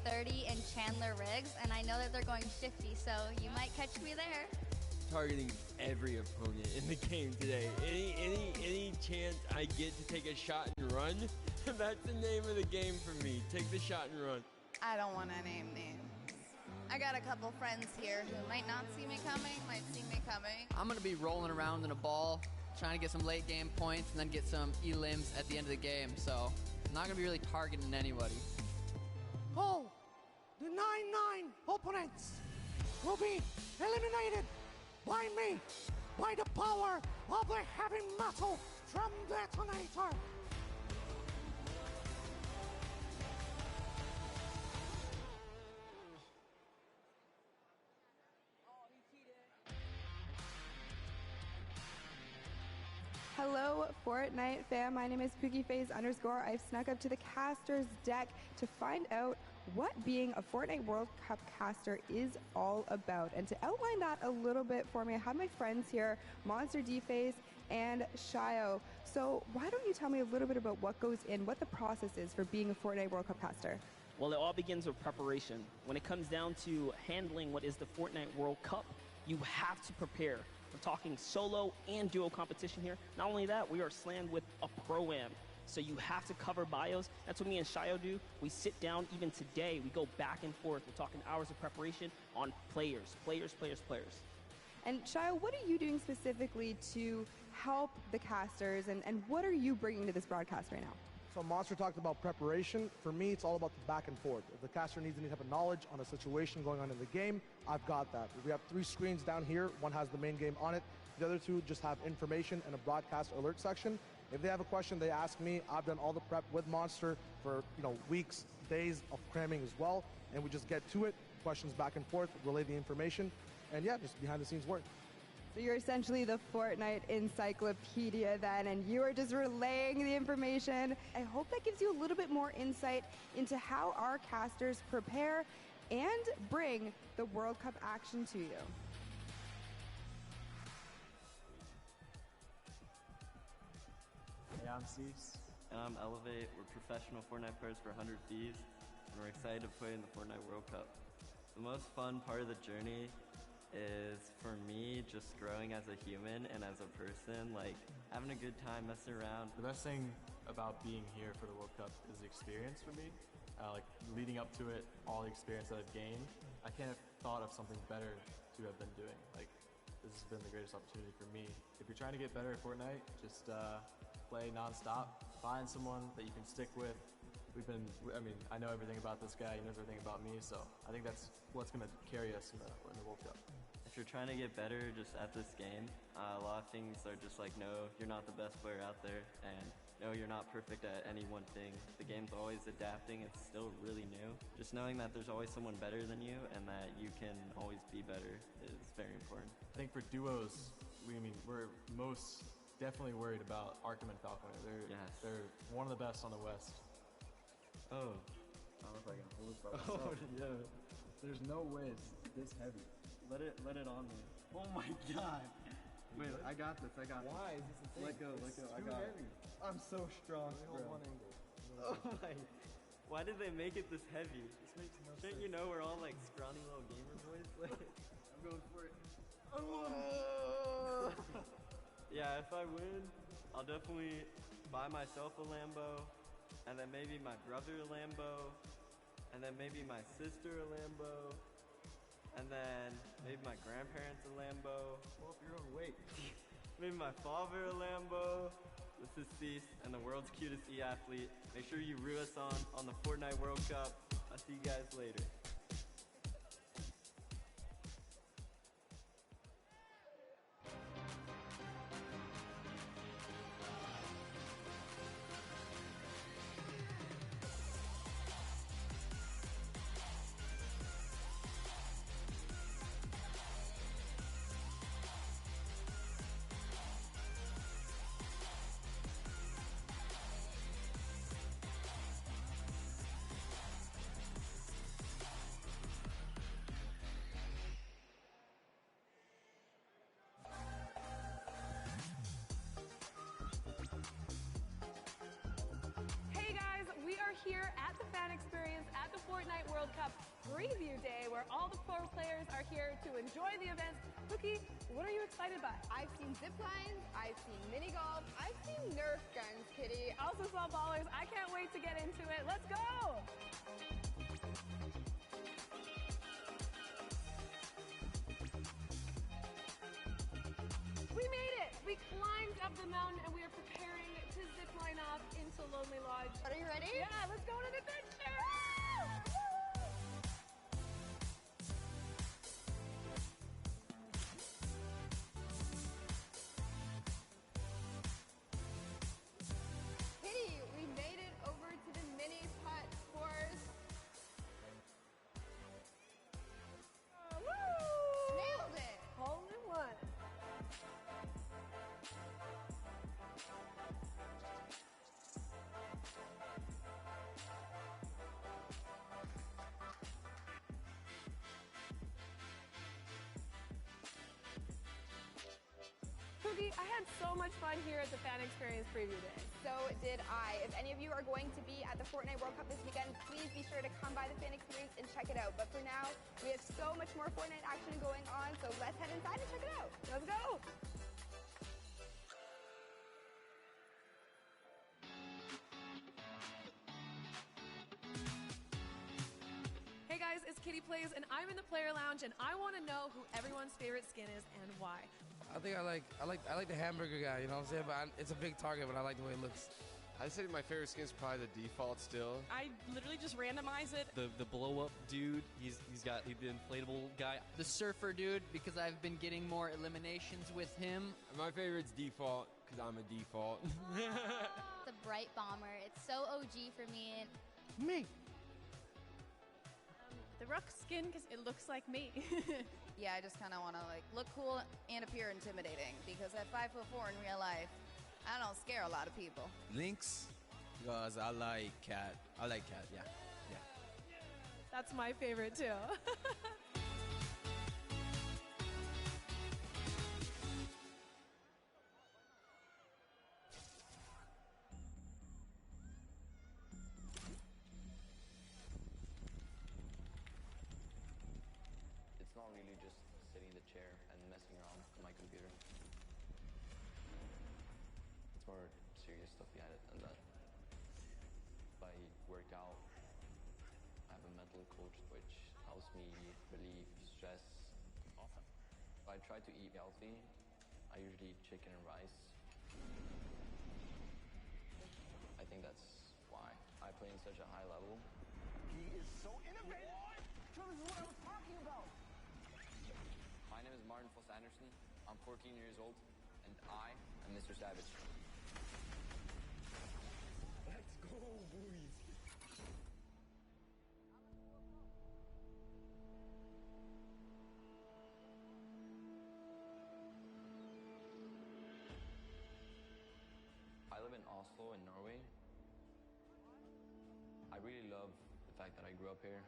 30 and Chandler Riggs, and I know that they're going shifty, so you might catch me there. Targeting every opponent in the game today. Any chance I get to take a shot and run, that's the name of the game for me. Take the shot and run. I don't want to name names. I got a couple friends here who might not see me coming, might see me coming. I'm going to be rolling around in a ball, trying to get some late game points, and then get some elims at the end of the game. So I'm not going to be really targeting anybody. Oh, the 9-9 opponents will be eliminated by me, by the power of the heavy metal drum detonator. Hello, Fortnite fam. My name is PookieFace_. I've snuck up to the caster's deck to find out what being a Fortnite World Cup caster is all about. And to outline that a little bit for me, I have my friends here, Monster D-Face and Shio. So why don't you tell me a little bit about what goes in, what the process is for being a Fortnite World Cup caster? Well, it all begins with preparation. When it comes down to handling what is the Fortnite World Cup, you have to prepare. We're talking solo and duo competition here. Not only that, we are slammed with a pro-am. So you have to cover bios. That's what me and Shio do. We sit down, even today, we go back and forth. We're talking hours of preparation on players. And Shio, what are you doing specifically to help the casters, and what are you bringing to this broadcast right now? So Monster talked about preparation. For me, it's all about the back and forth. If the caster needs any type of knowledge on a situation going on in the game, I've got that. We have 3 screens down here. One has the main game on it. The other 2 just have information and a broadcast alert section. If they have a question, they ask me. I've done all the prep with Monster for weeks, days of cramming as well, and we just get to it. Questions back and forth, relay the information, and yeah, just behind the scenes work. So you're essentially the Fortnite encyclopedia then, and you are just relaying the information. I hope that gives you a little bit more insight into how our casters prepare and bring the World Cup action to you. Hey, I'm Cease. And I'm Elevate. We're professional Fortnite players for 100 Thieves, and we're excited to play in the Fortnite World Cup. The most fun part of the journey is, for me, just growing as a human and as a person, like having a good time, messing around. The best thing about being here for the World Cup is the experience for me. Like leading up to it, all the experience that I've gained, I can't have thought of something better to have been doing. Like, this has been the greatest opportunity for me. If you're trying to get better at Fortnite, just play non-stop, find someone that you can stick with. I know everything about this guy, he knows everything about me, so I think that's what's going to carry us in the World Cup. If you're trying to get better just at this game, a lot of things are just like, no, you're not the best player out there, and no, you're not perfect at any one thing. The game's always adapting, it's still really new. Just knowing that there's always someone better than you and that you can always be better is very important. I think for duos, we're most definitely worried about Arkham and Falconer. They're one of the best on the West. Oh. I don't know if I can hold this by myself. Yeah. There's no way it's this heavy. Let it on me. Oh my god. Wait, I got this. Why is this a thing? Let go. I got it. I'm so strong, bro. One angle. Oh my. Why did they make it this heavy? This makes no sense. Shouldn't you know we're all like scrawny little gamer boys? I'm going for it. Yeah, if I win, I'll definitely buy myself a Lambo, and then maybe my brother a Lambo, and then maybe my sister a Lambo, and then maybe my grandparents a Lambo. Well, if your own weight. Maybe my father a Lambo. This is Cease and the world's cutest e-athlete. Make sure you root us on the Fortnite World Cup. I'll see you guys later. preview day where all the pro players are here to enjoy the event. Cookie, what are you excited by? I've seen zip lines, I've seen mini golf, I've seen Nerf guns, Kitty. I also saw ballers. I can't wait to get into it. Let's go! We made it! We climbed up the mountain and we are preparing to zip line off into Lonely Lodge. Are you ready? Yeah, let's go on an adventure! Kitty, we made it over to the mini putt course. Woo! Nailed it! Hole in one. Cookie, I had so much fun here at the Fan Experience Preview Day. So did I. If any of you are going to be at the Fortnite World Cup this weekend, please be sure to come by the Fan Experience and check it out. But for now, we have so much more Fortnite action going on, so let's head inside and check it out. Let's go! Hey guys, it's Kitty Plays, and I'm in the player lounge, and I want to know who everyone's favorite skin is and why. I think I like the hamburger guy, you know what I'm saying? But it's a big target, but I like the way it looks. I'd say my favorite skin is probably the default still. I literally just randomize it. The blow up dude, he's got the inflatable guy. The surfer dude, because I've been getting more eliminations with him. My favorite's default, because I'm a default. The bright bomber. It's so OG for me. Me. The Rook skin, because it looks like me. Yeah, I just kind of want to like look cool and appear intimidating because at 5'4" in real life, I don't scare a lot of people. Lynx, because I like cat. I like cat, yeah. That's my favorite too. It's not really just sitting in the chair and messing around on my computer. It's more serious stuff behind it than that. If I work out, I have a mental coach which helps me relieve stress. Awesome. If I try to eat healthy, I usually eat chicken and rice. I think that's why I play in such a high level. He is so innovative. This is what I was talking about. My name is Martin Foss Anderson. I'm 14 years old, and I am Mr. Savage. Let's go, boys. I live in Oslo in Norway. I really love the fact that I grew up here.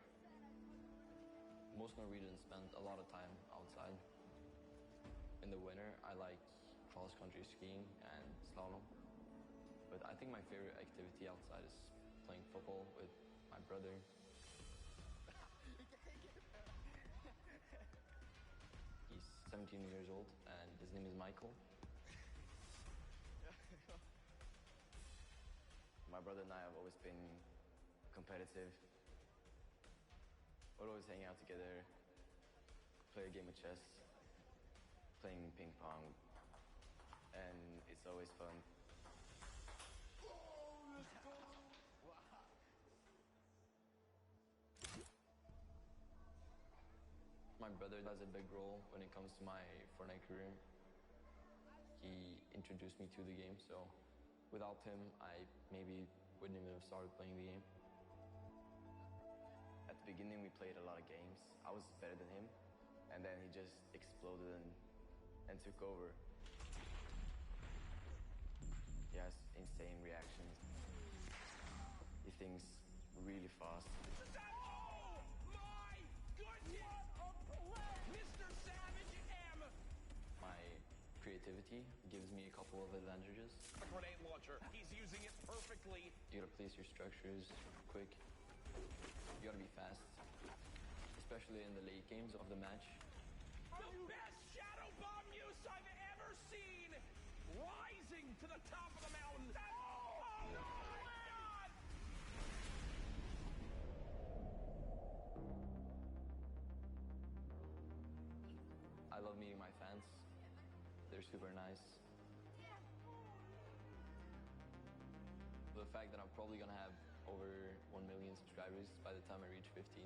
Most Norwegians spend a lot of time outside. In the winter, I like cross-country skiing and slalom. But I think my favorite activity outside is playing football with my brother. He's 17 years old and his name is Michael. My brother and I have always been competitive. We'll always hang out together, play a game of chess, playing ping pong, and it's always fun. My brother has a big role when it comes to my Fortnite career. He introduced me to the game, so without him, I maybe wouldn't even have started playing the game. At the beginning, we played a lot of games. I was better than him, and then he just exploded and took over. He has insane reactions. He thinks really fast. Oh my goodness! What a play! Mr. Savage M! My creativity gives me a couple of advantages. A grenade launcher. He's using it perfectly. You gotta place your structures quick. You gotta be fast. especially in the late games of the match. The best shadow bomb use I've ever seen! Rising to the top of the mountain! Oh my God! I love meeting my fans. They're super nice. The fact that I'm probably gonna have over 1 million subscribers by the time I reach 15,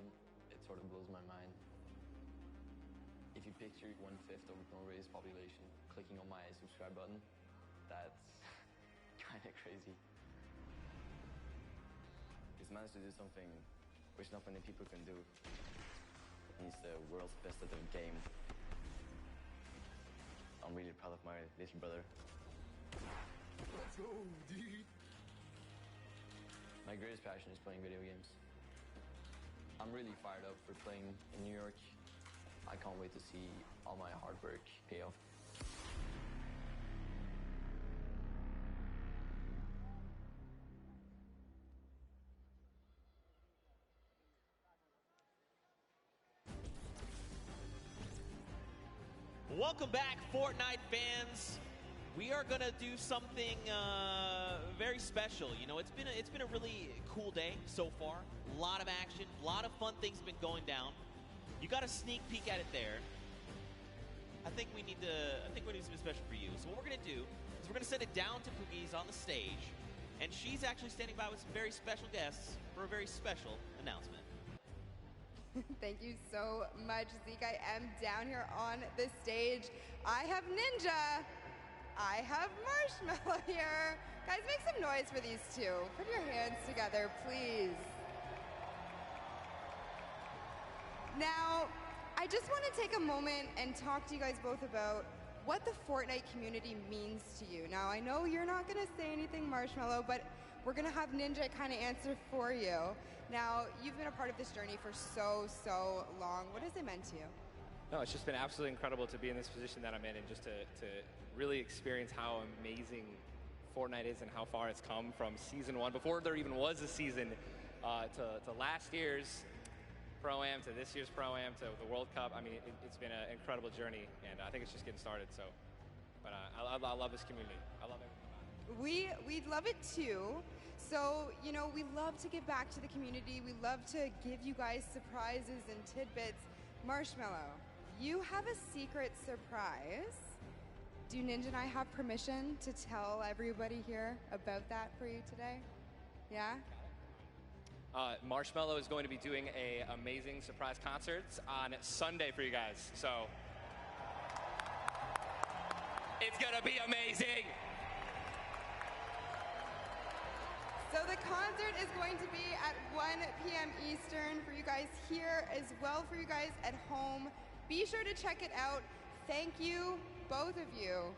it sort of blows my mind. If you picture 1/5 of Norway's population clicking on my subscribe button, that's kind of crazy. He's managed to do something which not many people can do. He's the world's best at the game. I'm really proud of my little brother. Let's go, dude! My greatest passion is playing video games. I'm really fired up for playing in New York. I can't wait to see all my hard work pay off. Welcome back, Fortnite fans. We are gonna do something very special. You know, it's been a really cool day so far. A lot of action, a lot of fun things have been going down. You got a sneak peek at it there. I think we need something special for you. So what we're gonna do is we're gonna send it down to Poogie's on the stage, and she's actually standing by with some very special guests for a very special announcement. Thank you so much, Zeke. I am down here on the stage. I have Ninja. I have Marshmallow here. Guys, make some noise for these two. Put your hands together, please. Now, I just want to take a moment and talk to you guys both about what the Fortnite community means to you. Now, I know you're not going to say anything, Marshmallow, but we're going to have Ninja kind of answer for you. Now, you've been a part of this journey for so long. What has it meant to you? No, it's just been absolutely incredible to be in this position that I'm in, and just to really experience how amazing Fortnite is and how far it's come from season 1, before there even was a season, to last year's Pro-Am, to this year's Pro-Am, to the World Cup. I mean, it's been an incredible journey, and I think it's just getting started. So, but I love this community. I love everything. We love it too. So, you know, we love to give back to the community. We love to give you guys surprises and tidbits. Marshmallow, you have a secret surprise. Do Ninja and I have permission to tell everybody here about that for you today? Yeah? Marshmallow is going to be doing an amazing surprise concert on Sunday for you guys. So, it's going to be amazing. So the concert is going to be at 1 p.m. Eastern for you guys here, as well for you guys at home. Be sure to check it out. Thank you, both of you,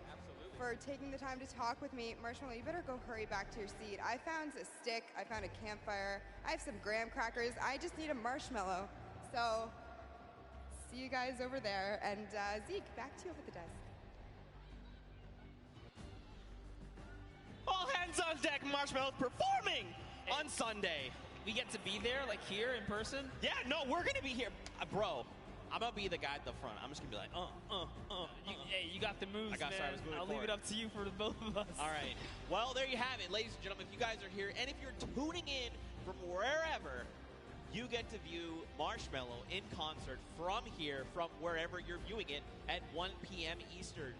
for taking the time to talk with me. Marshmallow, you better go hurry back to your seat. I found a stick, I found a campfire, I have some graham crackers, I just need a marshmallow. So, see you guys over there. And Zeke, back to you over the desk. All hands on deck, Marshmallow's performing on Sunday. We get to be there, like here in person? Yeah, no, we're going to be here. Bro, I'm going to be the guy at the front. I'm just going to be like, Hey, you got the moves, man. I'll leave it up to you for the both of us. All right. Well, there you have it, ladies and gentlemen. If you guys are here, and if you're tuning in from wherever, you get to view Marshmallow in concert from here, from wherever you're viewing it, at 1 p.m. Eastern.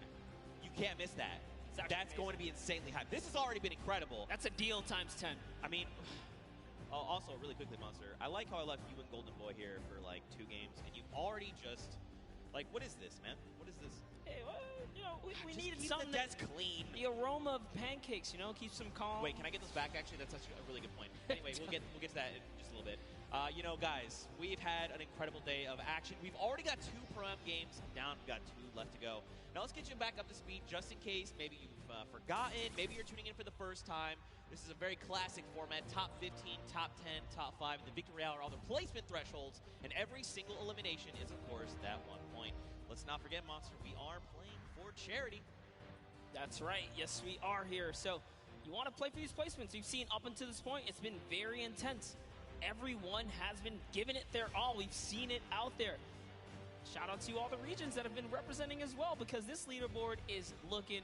You can't miss that. That's going to be insanely hype. This has already been incredible. That's a deal times 10. I mean, also, really quickly, Monster, I like how I left you and Golden Boy here for like 2 games, and you've already just, like, what is this, man? What is this? Hey, well, you know, we Just needed keep something the desk clean. The aroma of pancakes, you know, keeps them calm. Wait, can I get those back? Actually, that's actually a really good point. Anyway, we'll get to that in just a little bit. You know, guys, we've had an incredible day of action. We've already got 2 Pro-Am games down. We've got 2 left to go. Now let's get you back up to speed, just in case maybe you've forgotten, maybe you're tuning in for the first time. This is a very classic format: top 15, top 10, top 5, and the victory hour, all the placement thresholds, and every single elimination is, of course, that 1 point. Let's not forget, Monster, we are playing for charity. That's right. Yes, we are here. So you want to play for these placements. You've seen up until this point, it's been very intense. everyone has been giving it their all. We've seen it out there. Shout out to all the regions that have been representing as well, because this leaderboard is looking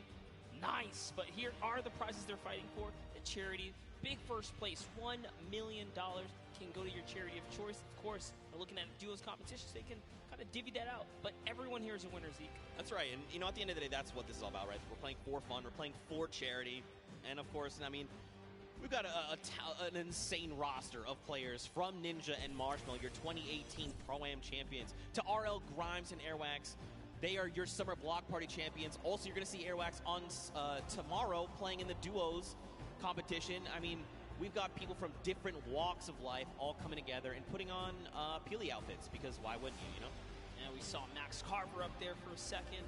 nice. But here are the prizes they're fighting for. The charity, big first place, $1 million can go to your charity of choice. Of course, they're looking at duos competitions. They can kind of divvy that out. But everyone here is a winner, Zeke. That's right. And, you know, at the end of the day, that's what this is all about, right? We're playing for fun. We're playing for charity. And, of course, I mean, we've got an insane roster of players from Ninja and Marshmallow, your 2018 Pro-Am champions, to RL, Grimes, and Airwax. They are your Summer Block Party champions. Also, you're going to see Airwax on tomorrow playing in the duos competition. I mean, we've got people from different walks of life all coming together and putting on Peely outfits, because why wouldn't you, you know? And we saw Max Carver up there for a second.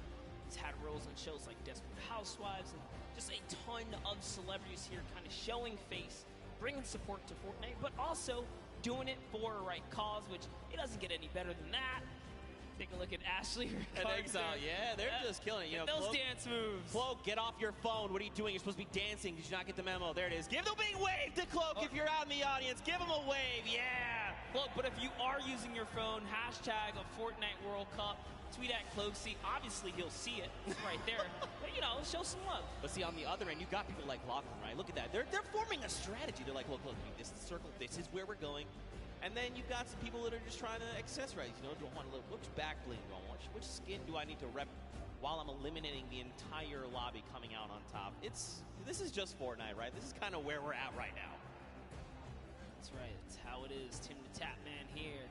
He's had roles on shows like Desperate Housewives, and just a ton of celebrities here kind of showing face, bringing support to Fortnite, but also doing it for a right cause, which it doesn't get any better than that. Take a look at Ashley and Exile. Yeah, they're just killing it. You know, those Cloak, dance moves. Cloak, get off your phone. What are you doing? You're supposed to be dancing. Did you not get the memo? There it is. Give the big wave to Cloak if you're out in the audience. Give him a wave. Yeah. Look, but if you are using your phone, hashtag a Fortnite World Cup, tweet at Cloaksy. Obviously, he'll see it right there. But, you know, show some love. But see, on the other end, you got people like Lachlan, right? Look at that. They're forming a strategy. They're like, look, this is the circle. This is where we're going. And then you've got some people that are just trying to accessorize. You know, do I want a little, which back bling do I want? Which skin do I need to rep while I'm eliminating the entire lobby coming out on top? This is just Fortnite, right? This is kind of where we're at right now. That's right. That's how it is. Tim the Tapman here.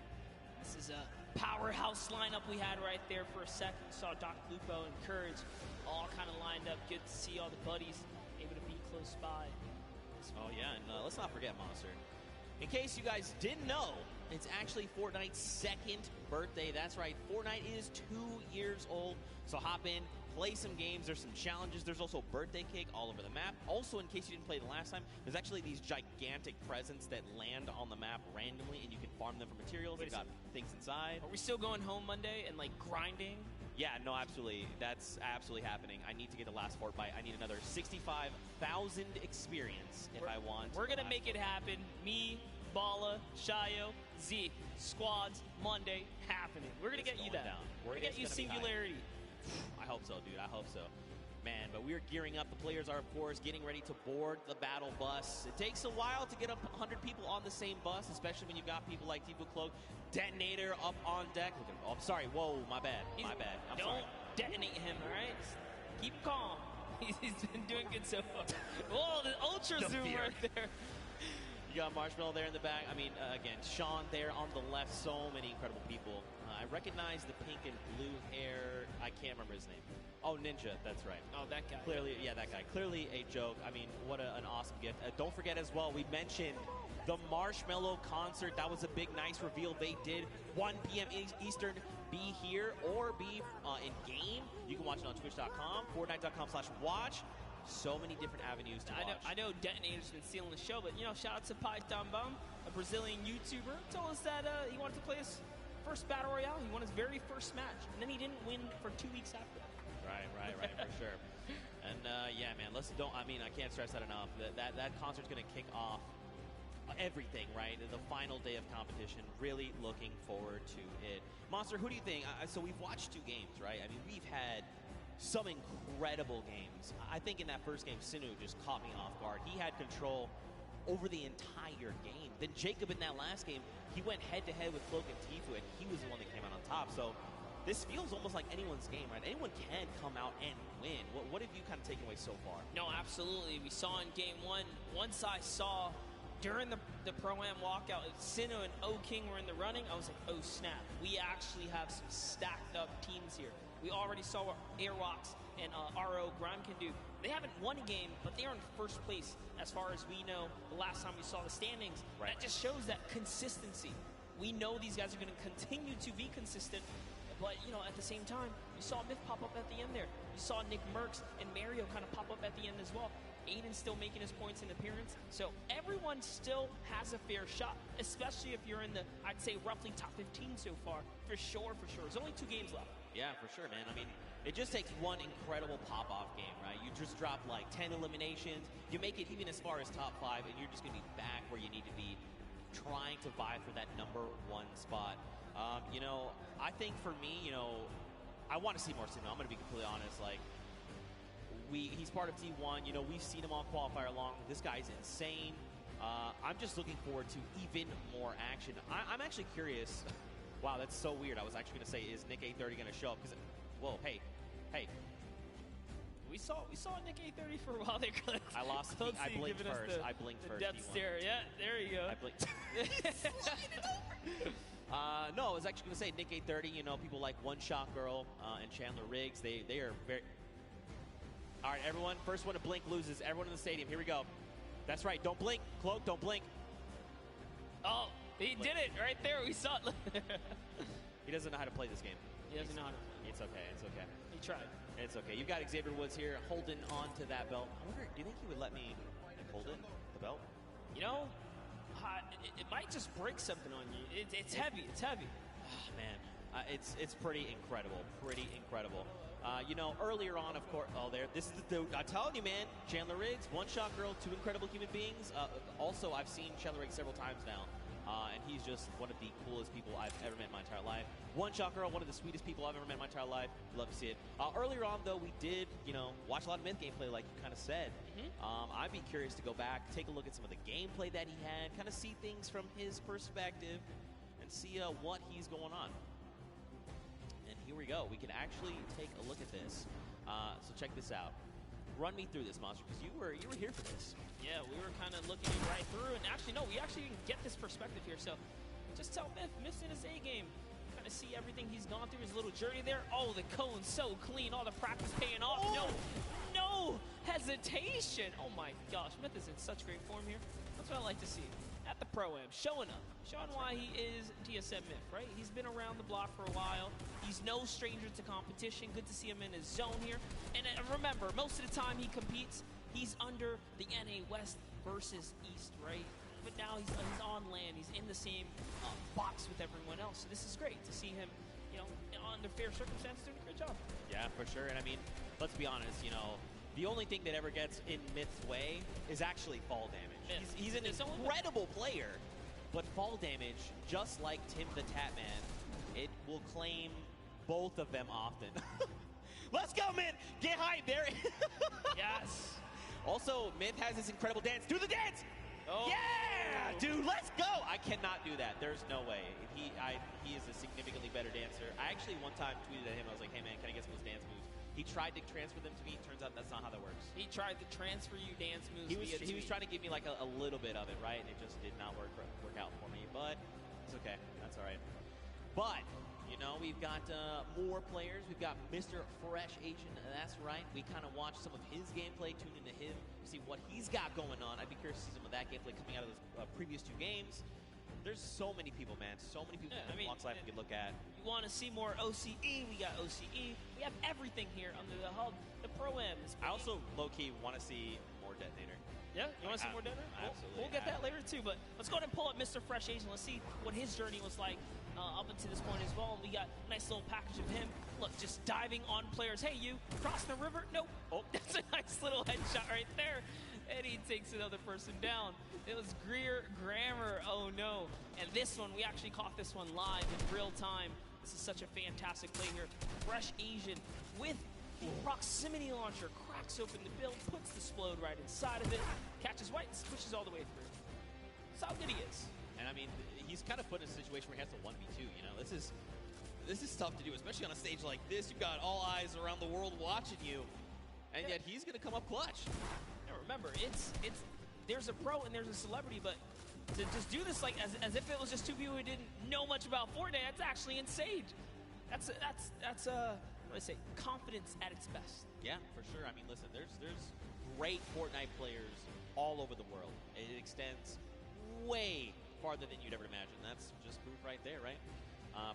This is a powerhouse lineup we had right there for a second. We saw Dr. Lupo and Courage all kind of lined up. Good to see all the buddies able to be close by. Oh, yeah, and let's not forget Monster. In case you guys didn't know, it's actually Fortnite's second birthday. That's right, Fortnite is 2 years old. So hop in, play some games. There's some challenges. There's also birthday cake all over the map. Also, in case you didn't play the last time, there's actually these gigantic presents that land on the map randomly, and you can farm them for materials. They've got things inside. Are we still going home Monday and, like, grinding? Yeah, no, absolutely. That's absolutely happening. I need to get the last fort bite. I need another 65,000 experience if I want. We're going to make it happen. Me, Bala, Shayo, Zeke, squads, Monday, happening. We're going to get you that. We're going to get you Singularity. I hope so, dude. I hope so. Man, but we're gearing up. The players are, of course, getting ready to board the battle bus. It takes a while to get up 100 people on the same bus, especially when you've got people like Tifu Cloak, Detonator up on deck. Oh, I'm sorry. Whoa, my bad. My bad. I'm sorry. Don't detonate him, all right? Keep calm. He's been doing good so far. Whoa, the ultra zoom right there. You got Marshmallow there in the back. I mean, again, Sean there on the left. So many incredible people. I recognize the pink and blue hair. I can't remember his name. Oh, Ninja. That's right. Oh, that guy. Clearly, yeah, that guy. Clearly a joke. I mean, what an awesome gift. Don't forget as well, we mentioned the Marshmallow concert. That was a big, nice reveal they did. 1 p.m. Eastern. Be here or be in-game. You can watch it on twitch.com, fortnite.com/watch. So many different avenues to watch. I know Detonator's been stealing the show, but, you know, shout out to Python Bum, a Brazilian YouTuber, told us that he wanted to play his first Battle Royale. He won his very first match, and then he didn't win for 2 weeks after that. Right, for sure. And, yeah, man, I can't stress that enough. That concert's going to kick off everything, right? The final day of competition. Really looking forward to it. Monster, who do you think? So we've watched 2 games, right? I mean, we've had some incredible games. I think in that first game, Sinu just caught me off guard. He had control over the entire game. Then Jacob in that last game, he went head-to-head with Cloak and Tifu, and he was the one that came out on top. So this feels almost like anyone's game, right? Anyone can come out and win. What have you kind of taken away so far? No, absolutely. We saw in game 1, once I saw during the Pro-Am walkout, Sinu and O-King were in the running, I was like, oh snap, we actually have some stacked up teams here. We already saw what Airwalks and RO Grime can do. They haven't won a game, but they are in first place as far as we know the last time we saw the standings. Right. That just shows that consistency. We know these guys are going to continue to be consistent, but, you know, at the same time, you saw Myth pop up at the end there. You saw Nick Merckx and Mario kind of pop up at the end as well. Aiden's still making his points in appearance. So everyone still has a fair shot, especially if you're in the, I'd say, roughly top 15 so far. For sure. There's only 2 games left. Yeah, for sure, man. I mean, it just takes one incredible pop-off game, right? You just drop like 10 eliminations. You make it even as far as top 5, and you're just going to be back where you need to be trying to vie for that #1 spot. You know, I think for me, you know, I want to see more Signal. I'm going to be completely honest. Like, he's part of T1. You know, we've seen him on qualifier long. This guy's insane. I'm just looking forward to even more action. I'm actually curious. Wow, that's so weird. I was actually going to say, is Nick 830 going to show up? Because, whoa, hey. We saw Nick 830 for a while there. I lost. I blinked first. I blinked the first. Death T1. stare. Yeah, there you go. I blinked. No, I was actually going to say Nick 830. You know, people like One Shot Girl and Chandler Riggs. They are very. All right, everyone. First one to blink loses. Everyone in the stadium. Here we go. That's right. Don't blink. Cloak, don't blink. Oh, he did it right there. We saw it. He doesn't know how to play this game. He doesn't know how to play. It's okay. It's okay. He tried. It's okay. You've got Xavier Woods here holding on to that belt. I wonder, do you think he would let me hold it, the belt? You know, it might just break something on you. It's heavy. It's heavy. Oh, man, it's pretty incredible. Pretty incredible. You know, earlier on, of course, this is the dude. I'm telling you, man, Chandler Riggs, One Shot Girl, two incredible human beings. Also, I've seen Chandler Riggs several times now, and he's just one of the coolest people I've ever met in my entire life. One Shot Girl, one of the sweetest people I've ever met in my entire life. Love to see it. Earlier on, though, we did, you know, watch a lot of Myth gameplay, like you kind of said. I'd be curious to go back, take a look at some of the gameplay that he had, kind of see things from his perspective, and see what he's going on. Here we go. We can actually take a look at this. So check this out. Run me through this, Monster, because you were here for this. Yeah, we were kind of looking right through, and actually, no, we actually didn't get this perspective here. So just tell Myth's in his A game. Kind of see everything he's gone through, his little journey there. Oh, the cone's so clean. All the practice paying off. Oh. No hesitation. Oh my gosh, Myth is in such great form here. That's what I like to see. At the Pro-Am, showing up, showing why he is TSM Myth, right? He's been around the block for a while. He's no stranger to competition. Good to see him in his zone here. And remember, most of the time he competes, he's under the NA West versus East, right? But now he's on land. He's in the same box with everyone else. So this is great to see him, you know, under fair circumstances doing a great job. Yeah, for sure. And I mean, let's be honest, you know, the only thing that ever gets in Myth's way is actually fall damage. He's an incredible player, but fall damage, just like Tim the Tatman, it will claim both of them often. Let's go, Myth! Get hype there! Yes! Also, Myth has this incredible dance. Do the dance! Oh. Yeah! Dude, let's go! I cannot do that. There's no way. He is a significantly better dancer. I actually one time tweeted at him, I was like, hey man, can I get some of those dance moves? He tried to transfer them to me. Turns out that's not how that works. He tried to transfer you dance moves. He was trying to give me like a little bit of it, right? And it just did not work out for me. But it's okay. That's all right. But you know, we've got more players. We've got Mr. Fresh Asian. That's right. We kind of watched some of his gameplay, tuned into him, see what he's got going on. I'd be curious to see some of that gameplay coming out of those previous two games. There's so many people, man. So many people in Walks Life we could look at. You want to see more OCE? We got OCE. We have everything here under the hub. The Pro-Am. I also, low-key, want to see more Detonator. Yeah? You want to see more Detonator? Absolutely. We'll get that later, too. But let's go ahead and pull up Mr. Fresh Asian. Let's see what his journey was like up until this point as well. And we got a nice little package of him. Look, just diving on players. Hey, you, cross the river? Nope. Oh, that's a nice little headshot right there. And he takes another person down. It was Greer Grammar. Oh, no. And this one, we actually caught this one live in real time. This is such a fantastic play here. Fresh Asian with the proximity launcher. Cracks open the build, puts the Splode right inside of it, catches White, pushes all the way through. That's how good he is. And, I mean, he's kind of put in a situation where he has to 1v2. You know, this is tough to do, especially on a stage like this. You've got all eyes around the world watching you, and yet he's going to come up clutch. Remember, there's a pro and there's a celebrity, but to just do this like as if it was just two people who didn't know much about Fortnite, that's actually insane. That's what do I say, confidence at its best. Yeah, for sure. I mean, listen, there's great Fortnite players all over the world. It extends way farther than you'd ever imagine. That's just proof right there, right?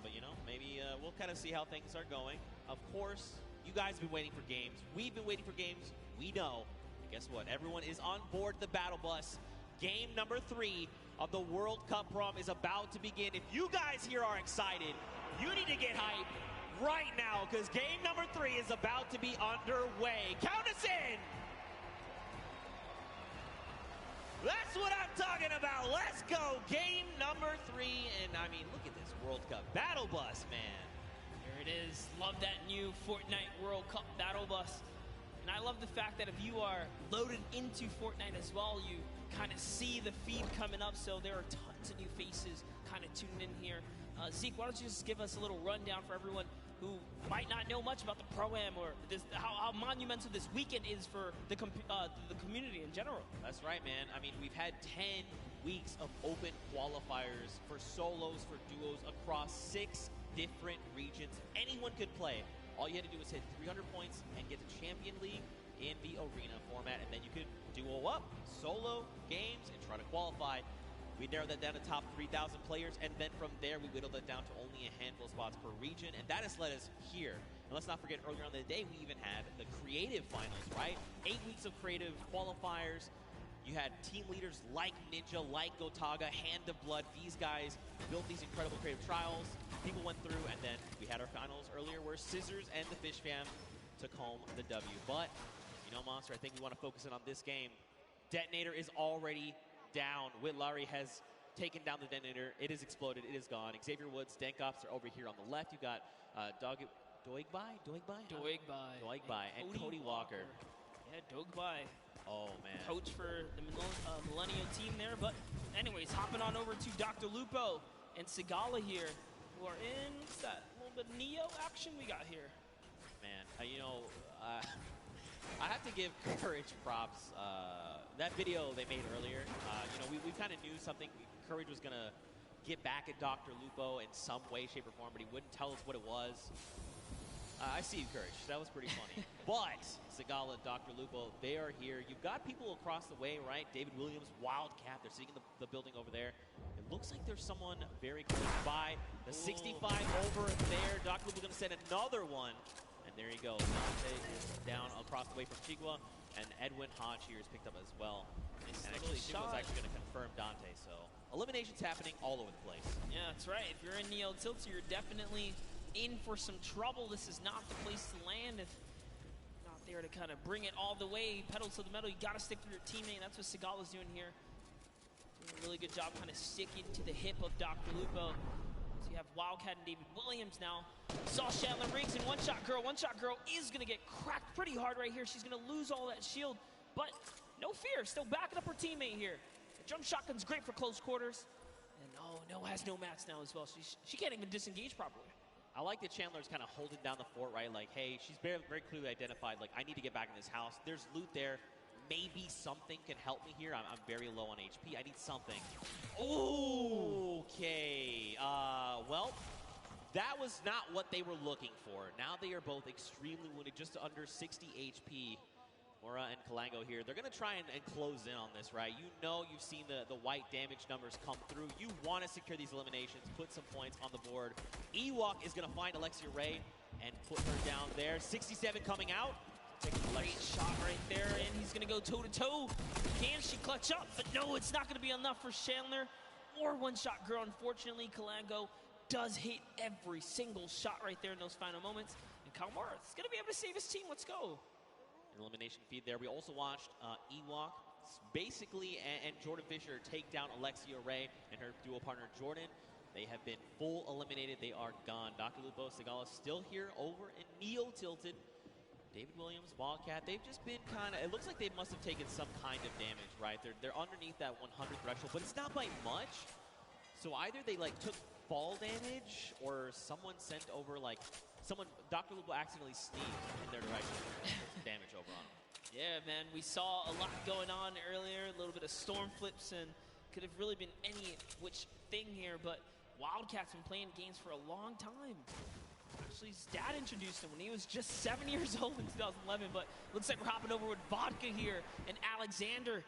But you know, maybe we'll kind of see how things are going. Of course, you guys have been waiting for games. We've been waiting for games. We know. Guess what? Everyone is on board the battle bus. Game number 3 of the World Cup Prom is about to begin. If you guys here are excited, you need to get hype right now because game number 3 is about to be underway. Count us in! That's what I'm talking about. Let's go. Game number 3. And I mean, look at this World Cup battle bus, man. There it is. Love that new Fortnite World Cup battle bus. And I love the fact that if you are loaded into Fortnite as well, you kind of see the feed coming up. So there are tons of new faces kind of tuning in here. Zeke, why don't you just give us a little rundown for everyone who might not know much about the Pro-Am or this, how monumental this weekend is for the community in general. That's right, man. I mean, we've had 10 weeks of open qualifiers for solos, for duos across 6 different regions. Anyone could play. All you had to do was hit 300 points and get to Champion League in the arena format, and then you could duo up, solo games, and try to qualify. We narrowed that down to top 3,000 players, and then from there we whittled it down to only a handful of spots per region, and that has led us here. And let's not forget, earlier on in the day, we even had the creative finals, right? 8 weeks of creative qualifiers. You had team leaders like Ninja, like Gotaga, Hand of Blood. These guys built these incredible creative trials. People went through, and then we had our finals earlier where Scissors and the Fish Fam took home the W. But, you know, Monster, I think we want to focus in on this game. Detonator is already down. Whitlari has taken down the Detonator. It has exploded. It is gone. Xavier Woods, Dankops are over here on the left. You got Doigbai, and Cody Walker. Yeah, Doigbai. Oh, man. Coach for the Millennial team there. But anyways, hopping on over to Dr. Lupo and Sigala here, who are in, what's that, a little bit of Neo action we got here. Man, I have to give Courage props. That video they made earlier, we kind of knew something. Courage was going to get back at Dr. Lupo in some way, shape, or form, but he wouldn't tell us what it was. I see you, Courage. That was pretty funny. But Sigala, Dr. Lupo, they are here. You've got people across the way, right? David Williams, Wildcat. They're sitting in the building over there. It looks like there's someone very close by. The 65 over there. Dr. Lupo going to send another one. And there you go. Dante is down across the way from Chigua. And Edwin Hodge here is picked up as well. And actually, Chigua's actually going to confirm Dante. So eliminations happening all over the place. Yeah, that's right. If you're in Neo Tilted, you're definitely in for some trouble. This is not the place to land if you're not there to kind of bring it all the way, pedal to the metal. You got to stick with your teammate. That's what Sigala's doing here. Doing a really good job kind of sticking to the hip of Dr. Lupo. So you have Wildcat and David Williams now. Saw Chandler Riggs and One Shot Girl. One Shot Girl is going to get cracked pretty hard right here. She's going to lose all that shield, but no fear. Still backing up her teammate here. The jump shotgun's great for close quarters. And No has no mats now as well. She can't even disengage properly. I like that Chandler's kind of holding down the fort, right? Like, hey, she's very, very clearly identified, like, I need to get back in this house. There's loot there. Maybe something can help me here. I'm very low on HP. I need something. Okay. Well, that was not what they were looking for. Now they are both extremely wounded, just under 60 HP. Mora and Kalango here. They're going to try and close in on this, right? You know, you've seen the white damage numbers come through. You want to secure these eliminations, put some points on the board. Ewok is going to find Alexia Ray and put her down there. 67 coming out. Great shot right there, and he's going to go toe-to-toe. Can she clutch up? But no, it's not going to be enough for Chandler or One Shot Girl. Unfortunately, Kalango does hit every single shot right there in those final moments. And Kalmar is going to be able to save his team. Let's go. Elimination feed there. We also watched Ewok basically and Jordan Fisher take down Alexia Ray and her duo partner Jordan. They have been full eliminated. They are gone. Dr. Lupo, Sigala still here over in Neo Tilted. David Williams, Wildcat, they've just been kind of, it looks like they must have taken some kind of damage, right? They're underneath that 100 threshold, but it's not by much. So either they like took fall damage or someone sent over like, Dr. Lupo accidentally sneezed in their direction and put some damage over on them. Yeah, man, we saw a lot going on earlier, a little bit of storm flips, and could have really been any which thing here, but Wildcat's been playing games for a long time. Actually, his dad introduced him when he was just 7 years old in 2011, but looks like we're hopping over with Vodka here and Alexander,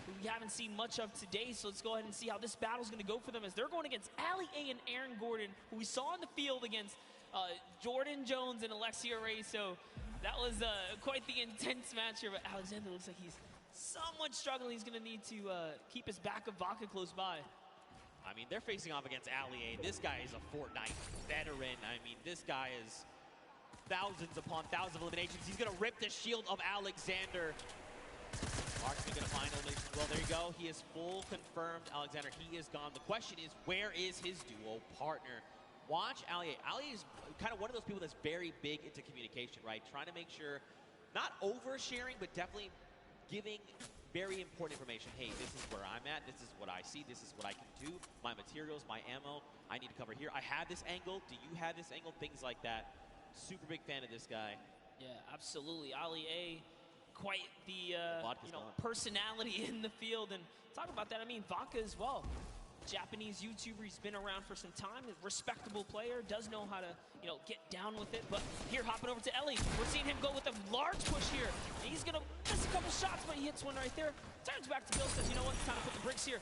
who we haven't seen much of today, so let's go ahead and see how this battle's going to go for them as they're going against Ali A and Aaron Gordon, who we saw in the field against Jordan Jones and Alexia Ray, so that was quite the intense match here, but Alexander looks like he's somewhat struggling. He's going to need to keep his back of Vodka close by. I mean, they're facing off against Ali A. This guy is a Fortnite veteran. I mean, this guy is thousands upon thousands of eliminations. He's going to rip the shield of Alexander. Marksman going to find elimination as well. There you go. He is full confirmed. Alexander, he is gone. The question is, where is his duo partner? Watch Ali. Ali is kind of one of those people that's very big into communication, right? Trying to make sure, not oversharing, but definitely giving very important information. Hey, this is where I'm at. This is what I see. This is what I can do. My materials, my ammo, I need to cover here. I have this angle. Do you have this angle? Things like that. Super big fan of this guy. Yeah, absolutely. Ali A, quite the personality in the field. And talk about that, I mean, Vodka as well. Japanese YouTuber, he's been around for some time, a respectable player, does know how to, get down with it. But here, hopping over to Ellie, we're seeing him go with a large push here. And he's gonna miss a couple shots, but he hits one right there. Turns back to Bill, says, you know what, it's time to put the bricks here.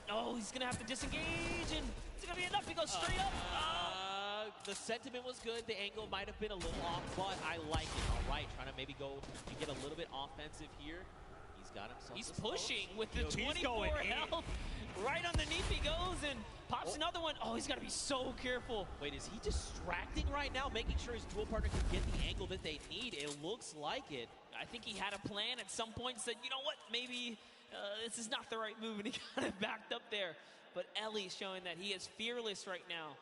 No, he's gonna have to disengage, and it's gonna be enough. He goes straight up. The sentiment was good. The angle might have been a little off, but I like it. All right, trying to maybe go and get a little bit offensive here. He's got himself. He's pushing with the 24 health. Right underneath he goes and pops another one. Oh, he's got to be so careful. Wait, is he distracting right now, making sure his dual partner can get the angle that they need? It looks like it. I think he had a plan at some point, said, you know what, maybe this is not the right move, and he kind of backed up there. But Ellie's showing that he is fearless right now.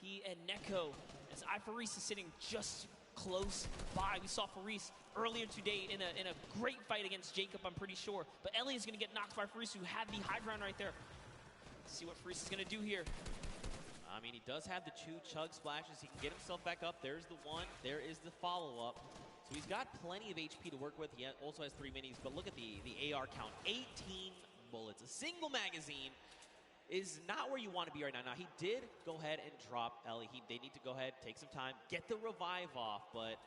He and Neko, as Faris is sitting just close by. We saw Faris earlier today in a great fight against Jacob, I'm pretty sure. But Ellie is going to get knocked by Faris, who had the high ground right there. Let's see what Faris is going to do here. I mean, he does have the 2 chug splashes. He can get himself back up. There's the one. There is the follow-up. So he's got plenty of HP to work with. He also has 3 minis. But look at the AR count. 18 bullets. A single magazine is not where you want to be right now. Now, he did go ahead and drop Ellie. They need to go ahead, take some time, get the revive off. But,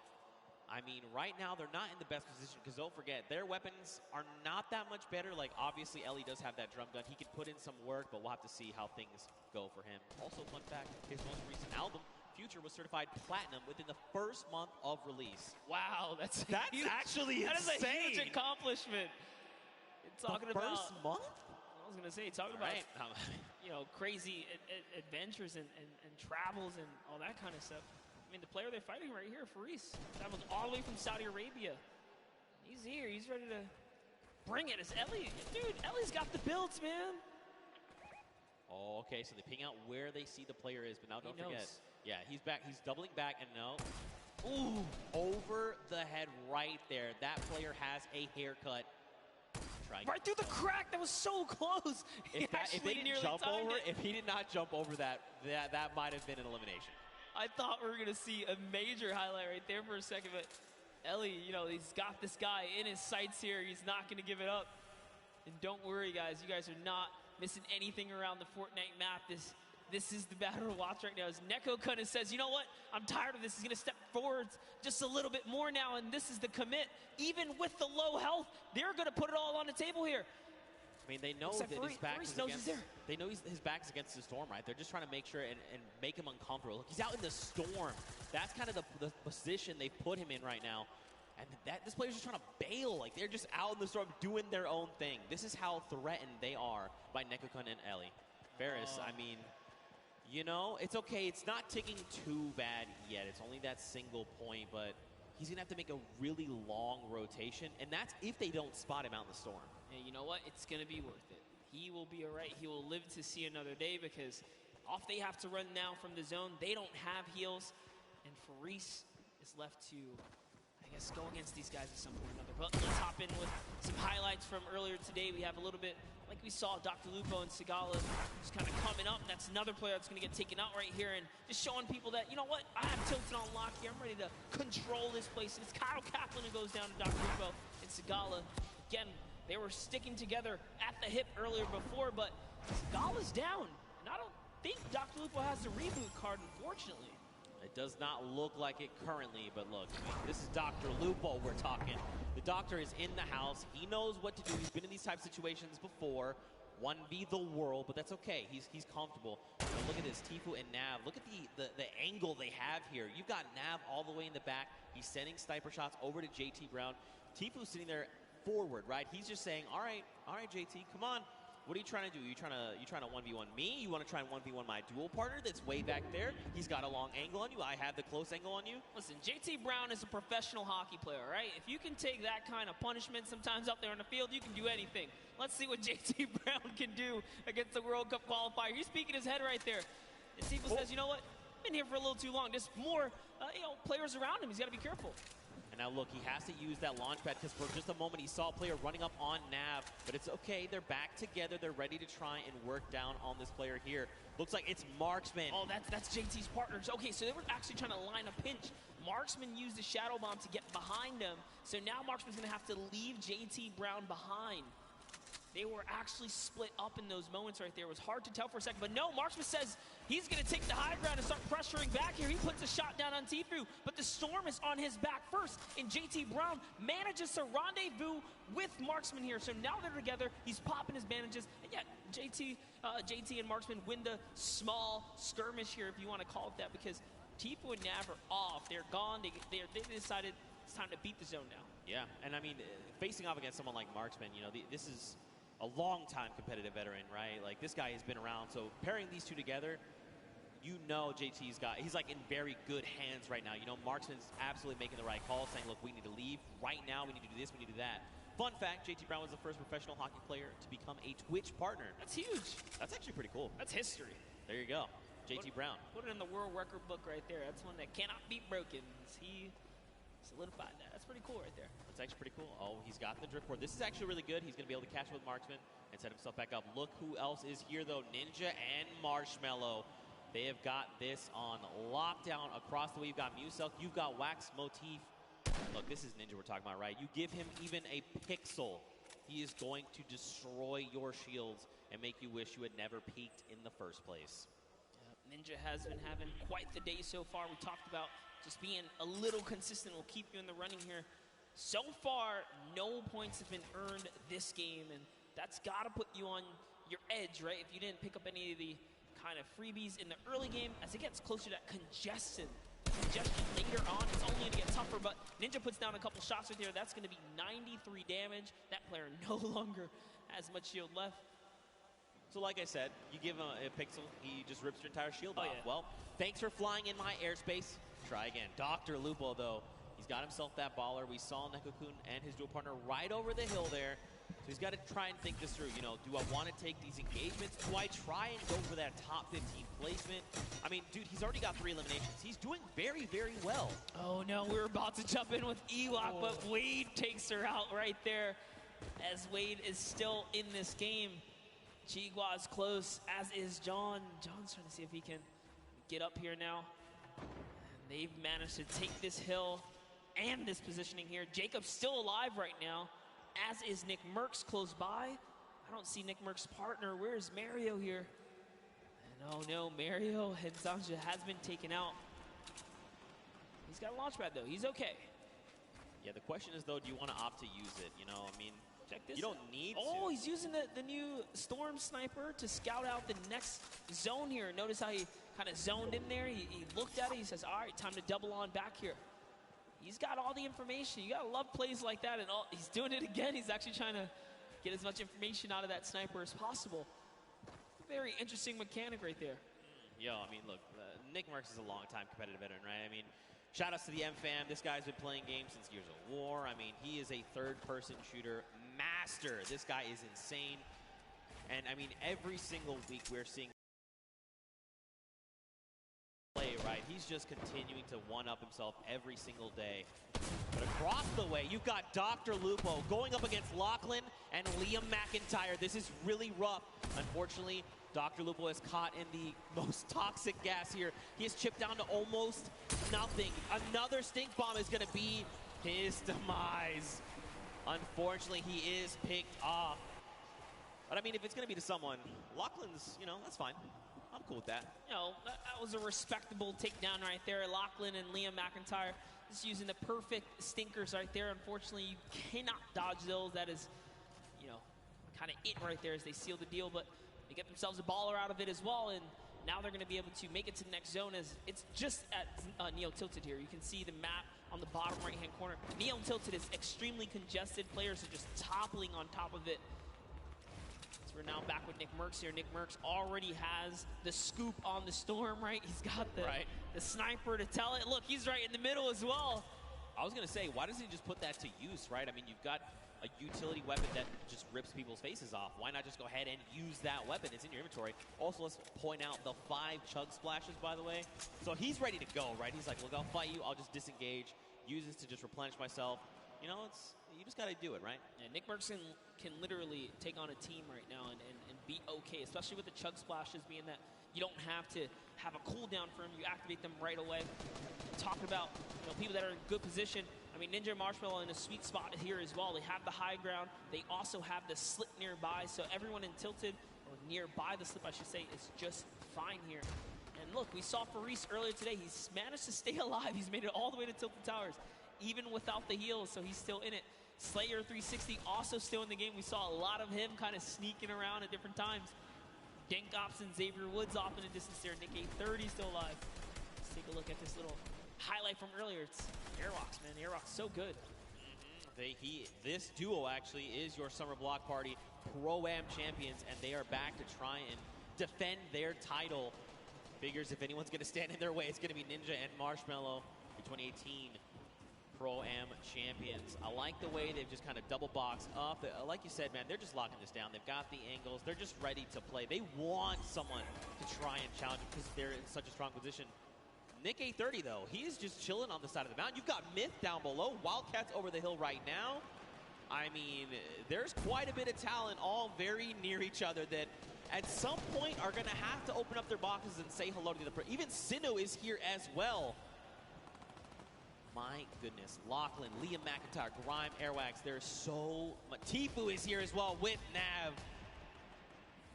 I mean, right now, they're not in the best position because don't forget, their weapons are not that much better. Like, obviously, Ellie does have that drum gun. He can put in some work, but we'll have to see how things go for him. Also, fun fact, his most recent album, Future, was certified platinum within the first month of release. Wow, that's huge, actually insane. That is a huge accomplishment. Talking the first month? I was going to say, talking about, crazy adventures and travels and all that kind of stuff. I mean, the player they're fighting right here, Faris, traveled all the way from Saudi Arabia. He's here. He's ready to bring it. It's Ellie. Dude, Ellie's got the builds, man. Oh, okay, so they ping out where they see the player is, but now don't forget. Yeah, he's back. He's doubling back, and no. Ooh, over the head right there. That player has a haircut. Right through the crack. That was so close. If they didn't jump over, if he did not jump over that might have been an elimination. I thought we were going to see a major highlight right there for a second, but Ellie, he's got this guy in his sights here. He's not going to give it up. And don't worry, guys. You guys are not missing anything around the Fortnite map. This is the battle to watch right now. As Neko kind of says, you know what? I'm tired of this. He's going to step forward just a little bit more now, and this is the commit. Even with the low health, they're going to put it all on the table here. I mean, they know that his back is against. They know his back's against the storm, right? They're just trying to make sure and make him uncomfortable. Look, he's out in the storm. That's kind of the position they put him in right now. And this player's just trying to bail. Like, they're just out in the storm doing their own thing. This is how threatened they are by Nekokun and Ellie. Faris, I mean, it's okay. It's not ticking too bad yet. It's only that single point, but he's going to have to make a really long rotation, and that's if they don't spot him out in the storm. And you know what? It's going to be worth it. He will be all right. He will live to see another day because off they have to run now from the zone. They don't have heals, and Faris is left to, I guess, go against these guys at some point or another. But let's hop in with some highlights from earlier today. We have a little bit, like we saw, Dr. Lupo and Sigala just kind of coming up. And that's another player that's going to get taken out right here and just showing people that, you know what, I have Tilted on lock here. I'm ready to control this place. And it's Kyle Kaplan who goes down to Dr. Lupo and Sigala. Again, they were sticking together at the hip earlier before, but Sigala's down. And I don't think Dr. Lupo has the reboot card, unfortunately. It does not look like it currently, but look, this is Dr. Lupo we're talking. The doctor is in the house. He knows what to do. He's been in these type of situations before. 1v the world, but that's okay. He's comfortable. But look at this, Tifu and Nav. Look at the angle they have here. You've got Nav all the way in the back. He's sending sniper shots over to JT Brown. Tifu's sitting there forward, right? He's just saying, all right, JT, come on. What are you trying to do? You trying to 1v1 me? You want to try and 1v1 my dual partner that's way back there? He's got a long angle on you. I have the close angle on you. Listen, JT Brown is a professional hockey player, right? If you can take that kind of punishment sometimes out there on the field, you can do anything. Let's see what JT Brown can do against the World Cup qualifier. He's peeking his head right there. And Sifu says, you know what? I've been here for a little too long. There's more, players around him. He's got to be careful. And now look, he has to use that launch pad because for just a moment he saw a player running up on Nav. But it's okay. They're back together. They're ready to try and work down on this player here. Looks like it's Marksman. Oh, that's JT's partners. Okay, so they were actually trying to line a pinch. Marksman used the Shadow Bomb to get behind him. So now Marksman's going to have to leave JT Brown behind. They were actually split up in those moments right there. It was hard to tell for a second. But no, Marksman says he's going to take the high ground and start pressuring back here. He puts a shot down on Tfue, but the Storm is on his back first. And JT Brown manages to rendezvous with Marksman here. So now they're together. He's popping his bandages. And yeah, JT and Marksman win the small skirmish here, if you want to call it that, because Tfue and Nav are off. They're gone. They decided it's time to beat the zone now. Yeah, and I mean, facing off against someone like Marksman, this is a long-time competitive veteran, right? Like, this guy has been around, so pairing these two together, JT's he's like in very good hands right now. Marksman's absolutely making the right call, saying, look, we need to leave right now, we need to do this, we need to do that. Fun fact, JT Brown was the first professional hockey player to become a Twitch partner. That's huge. That's actually pretty cool. That's history. There you go. JT Brown. Put it in the world record book right there. That's one that cannot be broken. He solidified that. That's pretty cool right there. That's actually pretty cool. Oh, he's got the driftboard. This is actually really good. He's going to be able to catch with Marksman and set himself back up. Look who else is here, though. Ninja and Marshmallow. They have got this on lockdown across the way. You've got Muselk. You've got Wax Motif. Look, this is Ninja we're talking about, right? You give him even a pixel, he is going to destroy your shields and make you wish you had never peaked in the first place. Ninja has been having quite the day so far. We talked about just being a little consistent will keep you in the running here. So far, no points have been earned this game, and that's got to put you on your edge, right? If you didn't pick up any of the kind of freebies in the early game, as it gets closer to that congestion later on, it's only going to get tougher, but Ninja puts down a couple shots right there. That's going to be 93 damage. That player no longer has much shield left. So like I said, you give him a pixel, he just rips your entire shield off. Yeah. Well, thanks for flying in my airspace. Try again. Dr. Lupo, though, he's got himself that baller. We saw Nekokun and his dual partner right over the hill there. So he's got to try and think this through. Do I want to take these engagements? Do I try and go for that top 15 placement? I mean, dude, he's already got 3 eliminations. He's doing very, very well. Oh, no, we were about to jump in with Ewok, but Wade takes her out right there as Wade is still in this game. Chigua is close, as is John. John's trying to see if he can get up here now. And they've managed to take this hill and this positioning here. Jacob's still alive right now, as is Nick Merckx close by. I don't see Nick Merckx's partner. Where's Mario here? And oh no, Mario Henzanja has been taken out. He's got a launch pad though, he's okay. Yeah, the question is though, do you want to opt to use it? I mean, check this. You don't need to. Oh, he's using the new Storm Sniper to scout out the next zone here. Notice how he kind of zoned in there. He looked at it. He says, all right, time to double on back here. He's got all the information. You got to love plays like that. And he's doing it again. He's actually trying to get as much information out of that sniper as possible. Very interesting mechanic right there. I mean, look, Nick Merckx is a long-time competitive veteran, right? I mean, shout outs to the M-Fam. This guy's been playing games since Gears of War. I mean, he is a third-person shooter master. This guy is insane. And, I mean, every single week we're seeing play, right? He's just continuing to one-up himself every single day. But across the way, you've got Dr. Lupo going up against Lachlan and Liam McIntyre. This is really rough. Unfortunately, Dr. Lupo is caught in the most toxic gas here. He is chipped down to almost nothing. Another stink bomb is going to be his demise. Unfortunately, he is picked off. But I mean, if it's going to be to someone, Lachlan's, that's fine. I'm cool with that. That was a respectable takedown right there. Lachlan and Liam McIntyre just using the perfect stinkers right there. Unfortunately, you cannot dodge those. That is, kind of it right there as they seal the deal. But they get themselves a baller out of it as well. And now they're going to be able to make it to the next zone as it's just at Neo Tilted here. You can see the map on the bottom right-hand corner. Neo Tilted is extremely congested. Players are just toppling on top of it. It's We're now back with Nick Merckx here. Nick Merckx already has the scoop on the Storm, right? He's got the sniper to tell it. Look, he's right in the middle as well. I was going to say, why doesn't he just put that to use, right? I mean, you've got a utility weapon that just rips people's faces off. Why not just go ahead and use that weapon? It's in your inventory. Also, let's point out the 5 chug splashes, by the way. So he's ready to go, right? He's like, look, I'll fight you. I'll just disengage. Use this to just replenish myself. You know, you just got to do it, right? Yeah, Nick Merckx can literally take on a team right now and be okay, especially with the chug splashes being that you don't have to have a cooldown for them. You activate them right away. Talking about people that are in good position. I mean, Ninja and Marshmallow in a sweet spot here as well. They have the high ground. They also have the slip nearby, so everyone in Tilted, or nearby the slip, I should say, is just fine here. And look, we saw Faris earlier today. He's managed to stay alive. He's made it all the way to Tilted Towers, even without the heals, so he's still in it. Slayer 360 also still in the game. We saw a lot of him kind of sneaking around at different times. Dank Ops and Xavier Woods off in the distance there. Nick 830 still alive. Let's take a look at this little highlight from earlier. It's Airwalks, man. Airwalks so good. This duo actually is your Summer Block Party Pro-Am champions, and they are back to try and defend their title. Figures if anyone's going to stand in their way, it's going to be Ninja and Marshmallow, the 2018 Pro-Am champions. I like the way they've just kind of double boxed up. Like you said, man, they're just locking this down. They've got the angles. They're just ready to play. They want someone to try and challenge them because they're in such a strong position. Nick 830, though, he is just chilling on the side of the mountain. You've got Myth down below. Wildcats over the hill right now. I mean, there's quite a bit of talent all very near each other that at some point are going to have to open up their boxes and say hello to the Even Sinnoh is here as well. My goodness. Lachlan, Liam McIntyre, Grime, Airwax. There's so much. Tfue is here as well with Nav.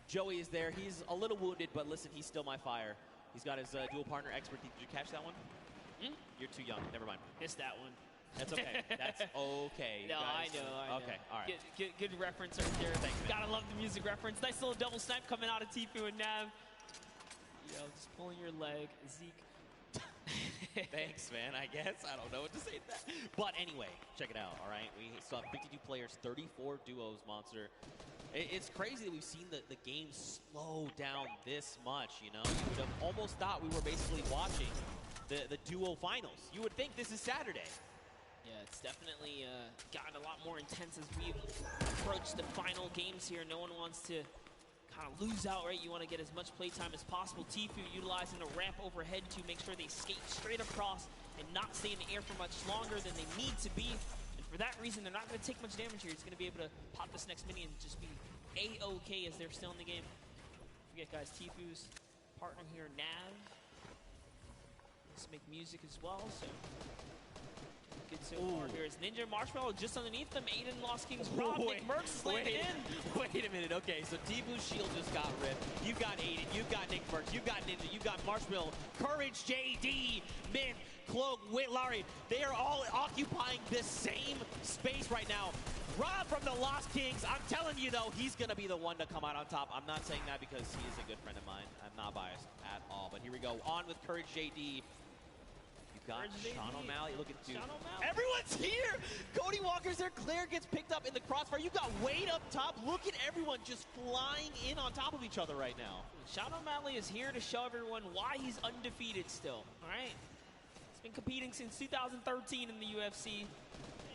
Joey is there. He's a little wounded, but listen, he's still my fire. He's got his dual partner expert. Did you catch that one? You're too young. Never mind. Missed that one. That's okay. That's okay. No, I know. Okay, all right. Good reference right there. Thanks, man. Gotta love the music reference. Nice little double snipe coming out of Tfue and Nav. Just pulling your leg. Zeke. Thanks, man, I guess. I don't know what to say to that. But anyway, check it out, all right? We still have 52 players, 34 duos, Monster. It's crazy that we've seen the game slow down this much, you know? You would have almost thought we were basically watching the duo finals. You would think this is Saturday. Yeah, it's definitely gotten a lot more intense as we've approached the final games here. No one wants to kind of lose out, right? You want to get as much playtime as possible. Tfue utilizing the ramp overhead to make sure they skate straight across and not stay in the air for much longer than they need to be. And for that reason, they're not going to take much damage here. He's going to be able to pop this next mini and just be A-OK as they're still in the game. Don't forget, guys, Tfue's partner here, Nav. Let's make music as well, so good so far. Here's Ninja Marshmallow just underneath them. Aiden Lost King's Rob. Nick Merckx landed in. Wait a minute. Okay, so Tfue's shield just got ripped. You've got Aiden. You've got Nick Merckx. You've got Ninja. You've got Marshmallow. Courage, JD, Myth, Cloak, Whitlarry. They are all occupying this same space right now. Rob from the Lost Kings. I'm telling you, though, he's going to be the one to come out on top. I'm not saying that because he is a good friend of mine. I'm not biased at all. But here we go. On with Courage, JD. Got Sean O'Malley looking to. Everyone's here! Cody Walker's there. Claire gets picked up in the crossfire. You got Wade up top. Look at everyone just flying in on top of each other right now. Sean O'Malley is here to show everyone why he's undefeated still. All right? He's been competing since 2013 in the UFC.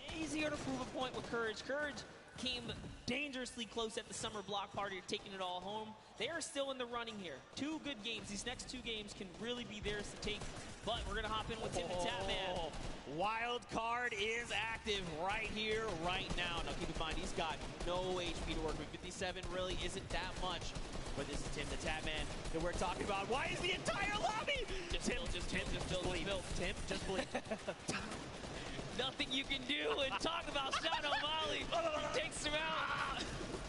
He's here to prove a point with Courage. Courage came dangerously close at the Summer Block Party, taking it all home. They are still in the running here. 2 good games. These next 2 games can really be theirs to take. But we're going to hop in with Tim the Tatman. Wild card is active right here, right now. Now keep in mind, he's got no HP to work with. 57 really isn't that much. But this is Tim the Tatman that we're talking about. Why is the entire lobby? Tim, just believe. Tim, just believe. Nothing you can do and talk about Sean O'Malley. He takes him out.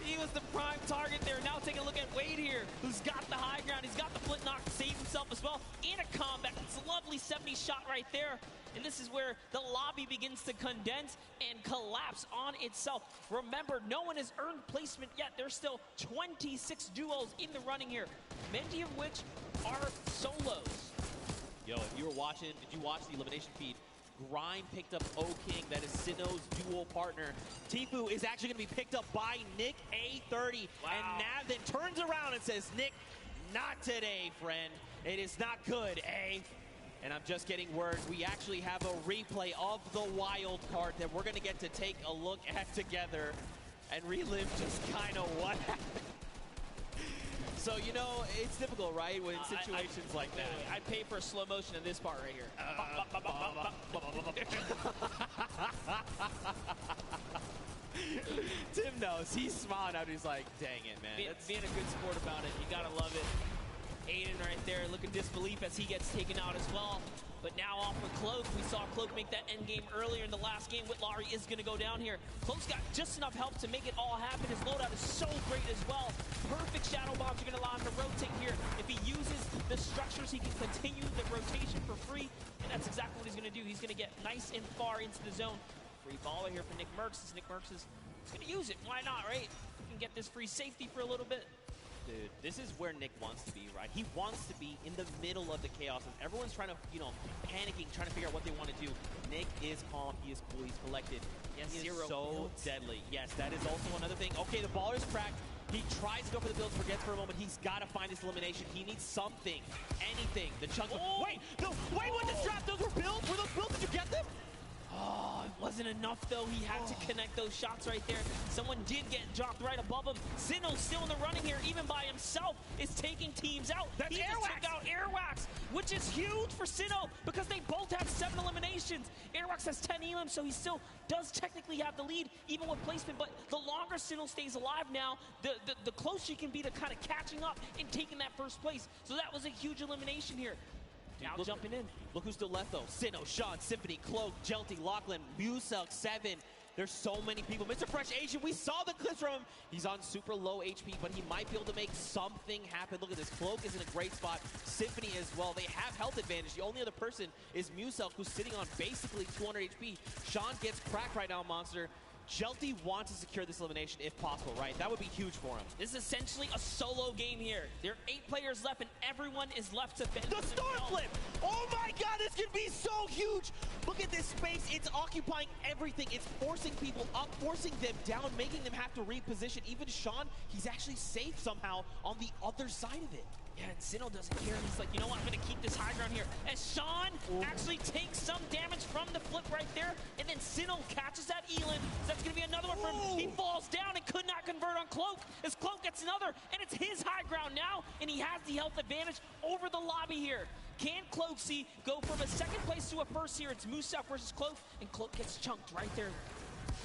He was the prime target there. Now take a look at Wade here, who's got the high ground. He's got the flint knock to save himself as well. In a combat. It's a lovely 70 shot right there. And this is where the lobby begins to condense and collapse on itself. Remember, no one has earned placement yet. There's still 26 duos in the running here, many of which are solos. Yo, if you were watching, did you watch the elimination feed? Grime picked up O-King. That is Sinnoh's dual partner. Tifu is actually going to be picked up by Nick A30. Wow. And Nav then turns around and says, Nick, not today, friend. It is not good, eh? And I'm just getting word. We actually have a replay of the wild card that we're going to get to take a look at together and relive just kind of what happened. So, you know, it's difficult, right, when situations like that. I'd pay for a slow motion of this part right here. Tim knows. He's smiling out. He's like, dang it, man. Being a good sport about it. You got to love it. Aiden right there looking disbelief as he gets taken out as well. But now off of Cloak, we saw Cloak make that end game earlier in the last game. Whitlari is going to go down here. Cloak's got just enough help to make it all happen. His loadout is so great as well. Perfect shadow bombs are going to allow him to rotate here. If he uses the structures, he can continue the rotation for free. And that's exactly what he's going to do. He's going to get nice and far into the zone. Free baller here for Nick Merckx. Nick Merckx is going to use it. Why not, right? He can get this free safety for a little bit. Dude, this is where Nick wants to be, right? He wants to be in the middle of the chaos. And everyone's trying to, you know, panicking, trying to figure out what they want to do. Nick is calm. He is cool. He's collected. Yes, he is zero so builds. deadly. Yes, that is also another thing. Okay, the baller's cracked. He tries to go for the builds, forgets for a moment. He's got to find his elimination. He needs something, anything. The chunk. Oh. Wait, no, wait, what the strap? Those were builds? Were those builds? Did you get them? Oh, it wasn't enough, though. He had to connect those shots right there. Someone did get dropped right above him. Sinnoh's still in the running here, even by himself, is taking teams out. That's he just took out Airwax, which is huge for Sinnoh because they both have 7 eliminations. Airwax has 10 elims, so he still does technically have the lead, even with placement. But the longer Sinnoh stays alive now, the closer he can be to kind of catching up and taking that first place. So that was a huge elimination here. Now jumping in. Look who's still left, though. Sinnoh, Sean, Symphony, Cloak, Jelty, Lachlan, Muselk, 7. There's so many people. Mr. Fresh Asian, we saw the clips from him. He's on super low HP, but he might be able to make something happen. Look at this. Cloak is in a great spot. Symphony as well. They have health advantage. The only other person is Muselk, who's sitting on basically 200 HP. Sean gets cracked right now, Monster. Jelty wants to secure this elimination if possible, right? That would be huge for him. This is essentially a solo game here. There are 8 players left, and everyone is left to fend. The star flip! Oh my god, this could be so huge! Look at this space. It's occupying everything. It's forcing people up, forcing them down, making them have to reposition. Even Sean, he's actually safe somehow on the other side of it. Yeah, and Sinnoh doesn't care. He's like, you know what? I'm going to keep this high ground here. As Sean actually takes some damage from the flip right there, and then Sinnoh catches that Elin. So that's going to be another one for him. He falls down and could not convert on Cloak. As Cloak gets another, and it's his high ground now, and he has the health advantage over the lobby here. Can Cloaksy go from a second place to a first here? It's Muselk versus Cloak, and Cloak gets chunked right there.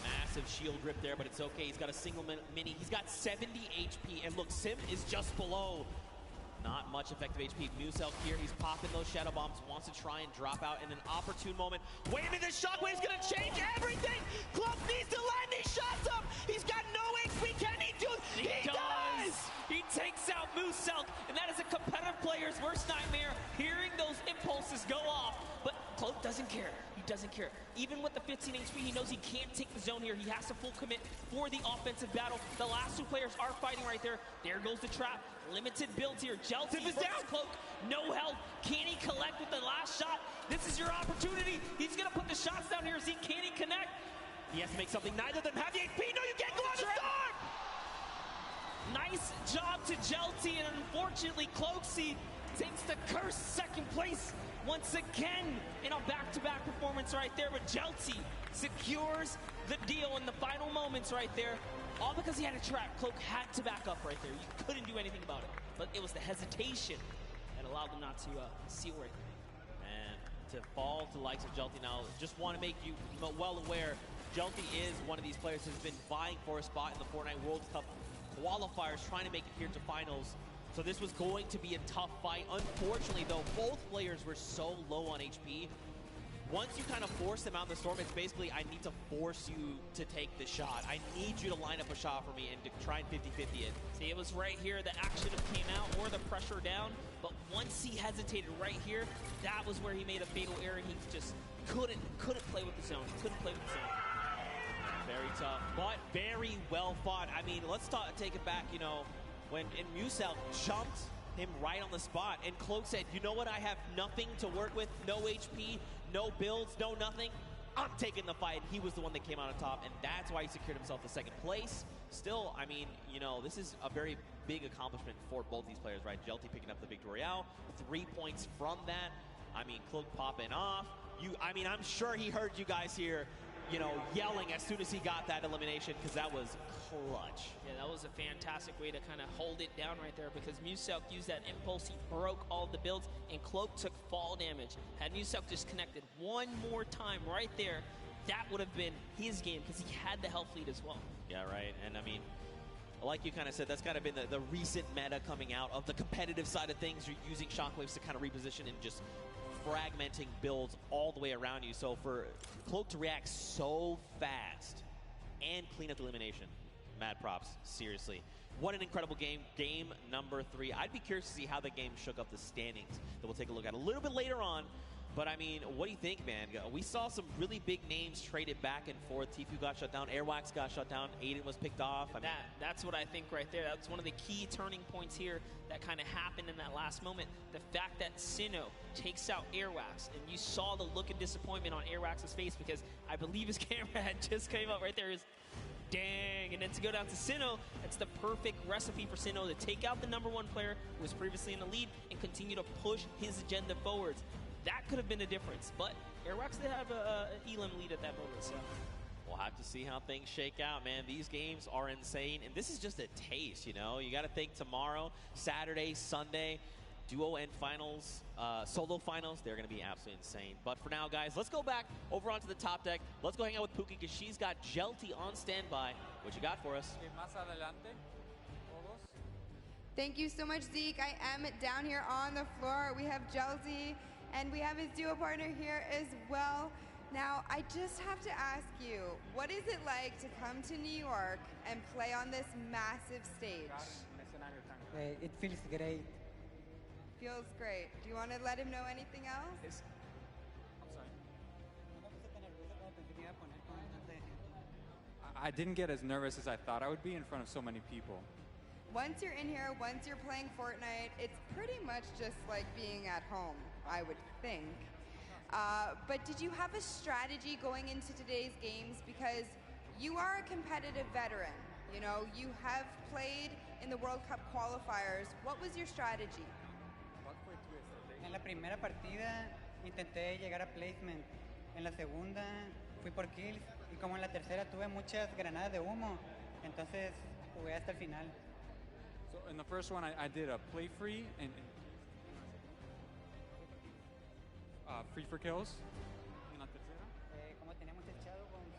Massive shield rip there, but it's okay. He's got a single mini. He's got 70 HP, and look, Sim is just below. Not much effective HP. Muselk here, he's popping those shadow bombs, wants to try and drop out in an opportune moment. Wait a minute, this shockwave's gonna change everything! Cloak needs to line these shots up! He's got no HP, can he do it? He does! He takes out Muselk, and that is a competitive player's worst nightmare, hearing those impulses go off. But Cloak doesn't care. He doesn't care. Even with the 15 HP, he knows he can't take the zone here. He has to full commit for the offensive battle. The last 2 players are fighting right there. There goes the trap. Limited builds here. Jelty is down. Cloak. No health. Can he collect with the last shot? This is your opportunity. He's going to put the shots down here. Can he connect? He has to make something. Neither of them have the HP. No, you can't go on the start! Nice job to Jelty, and unfortunately, Cloaksy takes the cursed second place once again in a back-to-back performance right there. But Jelty secures the deal in the final moments right there. All because he had a trap. Cloak had to back up right there. You couldn't do anything about it. But it was the hesitation that allowed them not to seal right there. And to fall to the likes of Jelty now, just want to make you well aware, Jelty is one of these players who's been vying for a spot in the Fortnite World Cup qualifiers, trying to make it here to finals. So this was going to be a tough fight. Unfortunately, though, both players were so low on HP. Once you kind of force them out in the storm, it's basically, I need to force you to take the shot. I need you to line up a shot for me and to try and 50-50 it. See, it was right here that action came out, or the pressure down. But once he hesitated right here, that was where he made a fatal error. He just couldn't play with the zone. He couldn't play with the zone. Very tough, but very well fought. I mean, let's take it back, you know, when Muselk jumped him right on the spot, and Cloak said, you know what, I have nothing to work with, no HP, no builds, no nothing. I'm taking the fight. He was the one that came out on top, and that's why he secured himself the second place. Still, I mean, you know, this is a very big accomplishment for both these players, right? Jelty picking up the Victor Royale, 3 points from that. I mean, Cloak popping off. I mean, I'm sure he heard you guys here, you know, yelling as soon as he got that elimination, because that was clutch. Yeah, that was a fantastic way to kind of hold it down right there, because Muselk used that impulse. He broke all the builds, and Cloak took fall damage. Had Muselk just connected one more time right there, that would have been his game, because he had the health lead as well. Yeah, right. And I mean, like you kind of said, that's kind of been the recent meta coming out of the competitive side of things. You're using shockwaves to kind of reposition and just fragmenting builds all the way around you. So for Cloak to react so fast and clean up the elimination, mad props, seriously. What an incredible game. Game number 3. I'd be curious to see how the game shook up the standings that we'll take a look at a little bit later on. But, I mean, what do you think, man? We saw some really big names traded back and forth. Tfue got shut down. Airwax got shut down. Aiden was picked off. I mean, That's what I think right there. That's one of the key turning points here that kind of happened in that last moment. The fact that Sinnoh takes out Airwax, and you saw the look of disappointment on Airwax's face, because I believe his camera had just came up right there. Is dang. And then to go down to Sinnoh, it's the perfect recipe for Sinnoh to take out the #1 player who was previously in the lead and continue to push his agenda forwards. That could have been a difference, but Airwax did have an Elim lead at that moment, so. We'll have to see how things shake out, man. These games are insane, and this is just a taste, you know? You got to think tomorrow, Saturday, Sunday, duo and finals, solo finals, they're going to be absolutely insane. But for now, guys, let's go back over onto the top deck. Let's go hang out with Pookie, because she's got Jelty on standby. What you got for us? Thank you so much, Zeke. I am down here on the floor. We have Jelty, and we have his duo partner here as well. Now, I just have to ask you, what is it like to come to New York and play on this massive stage? It feels great. Feels great. Do you want to let him know anything else? I didn't get as nervous as I thought I would be in front of so many people. Once you're in here, once you're playing Fortnite, it's pretty much just like being at home, I would think. But did you have a strategy going into today's games? Because you are a competitive veteran. You know, you have played in the World Cup qualifiers. What was your strategy? En la primera partida intenté llegar a placement. En la segunda fui por kills. Y como en la tercera tuve muchas granadas de humo, entonces jugué hasta el final. So in the first one, I did a play free and free for kills. En la tercera, como tenía mucho echado, me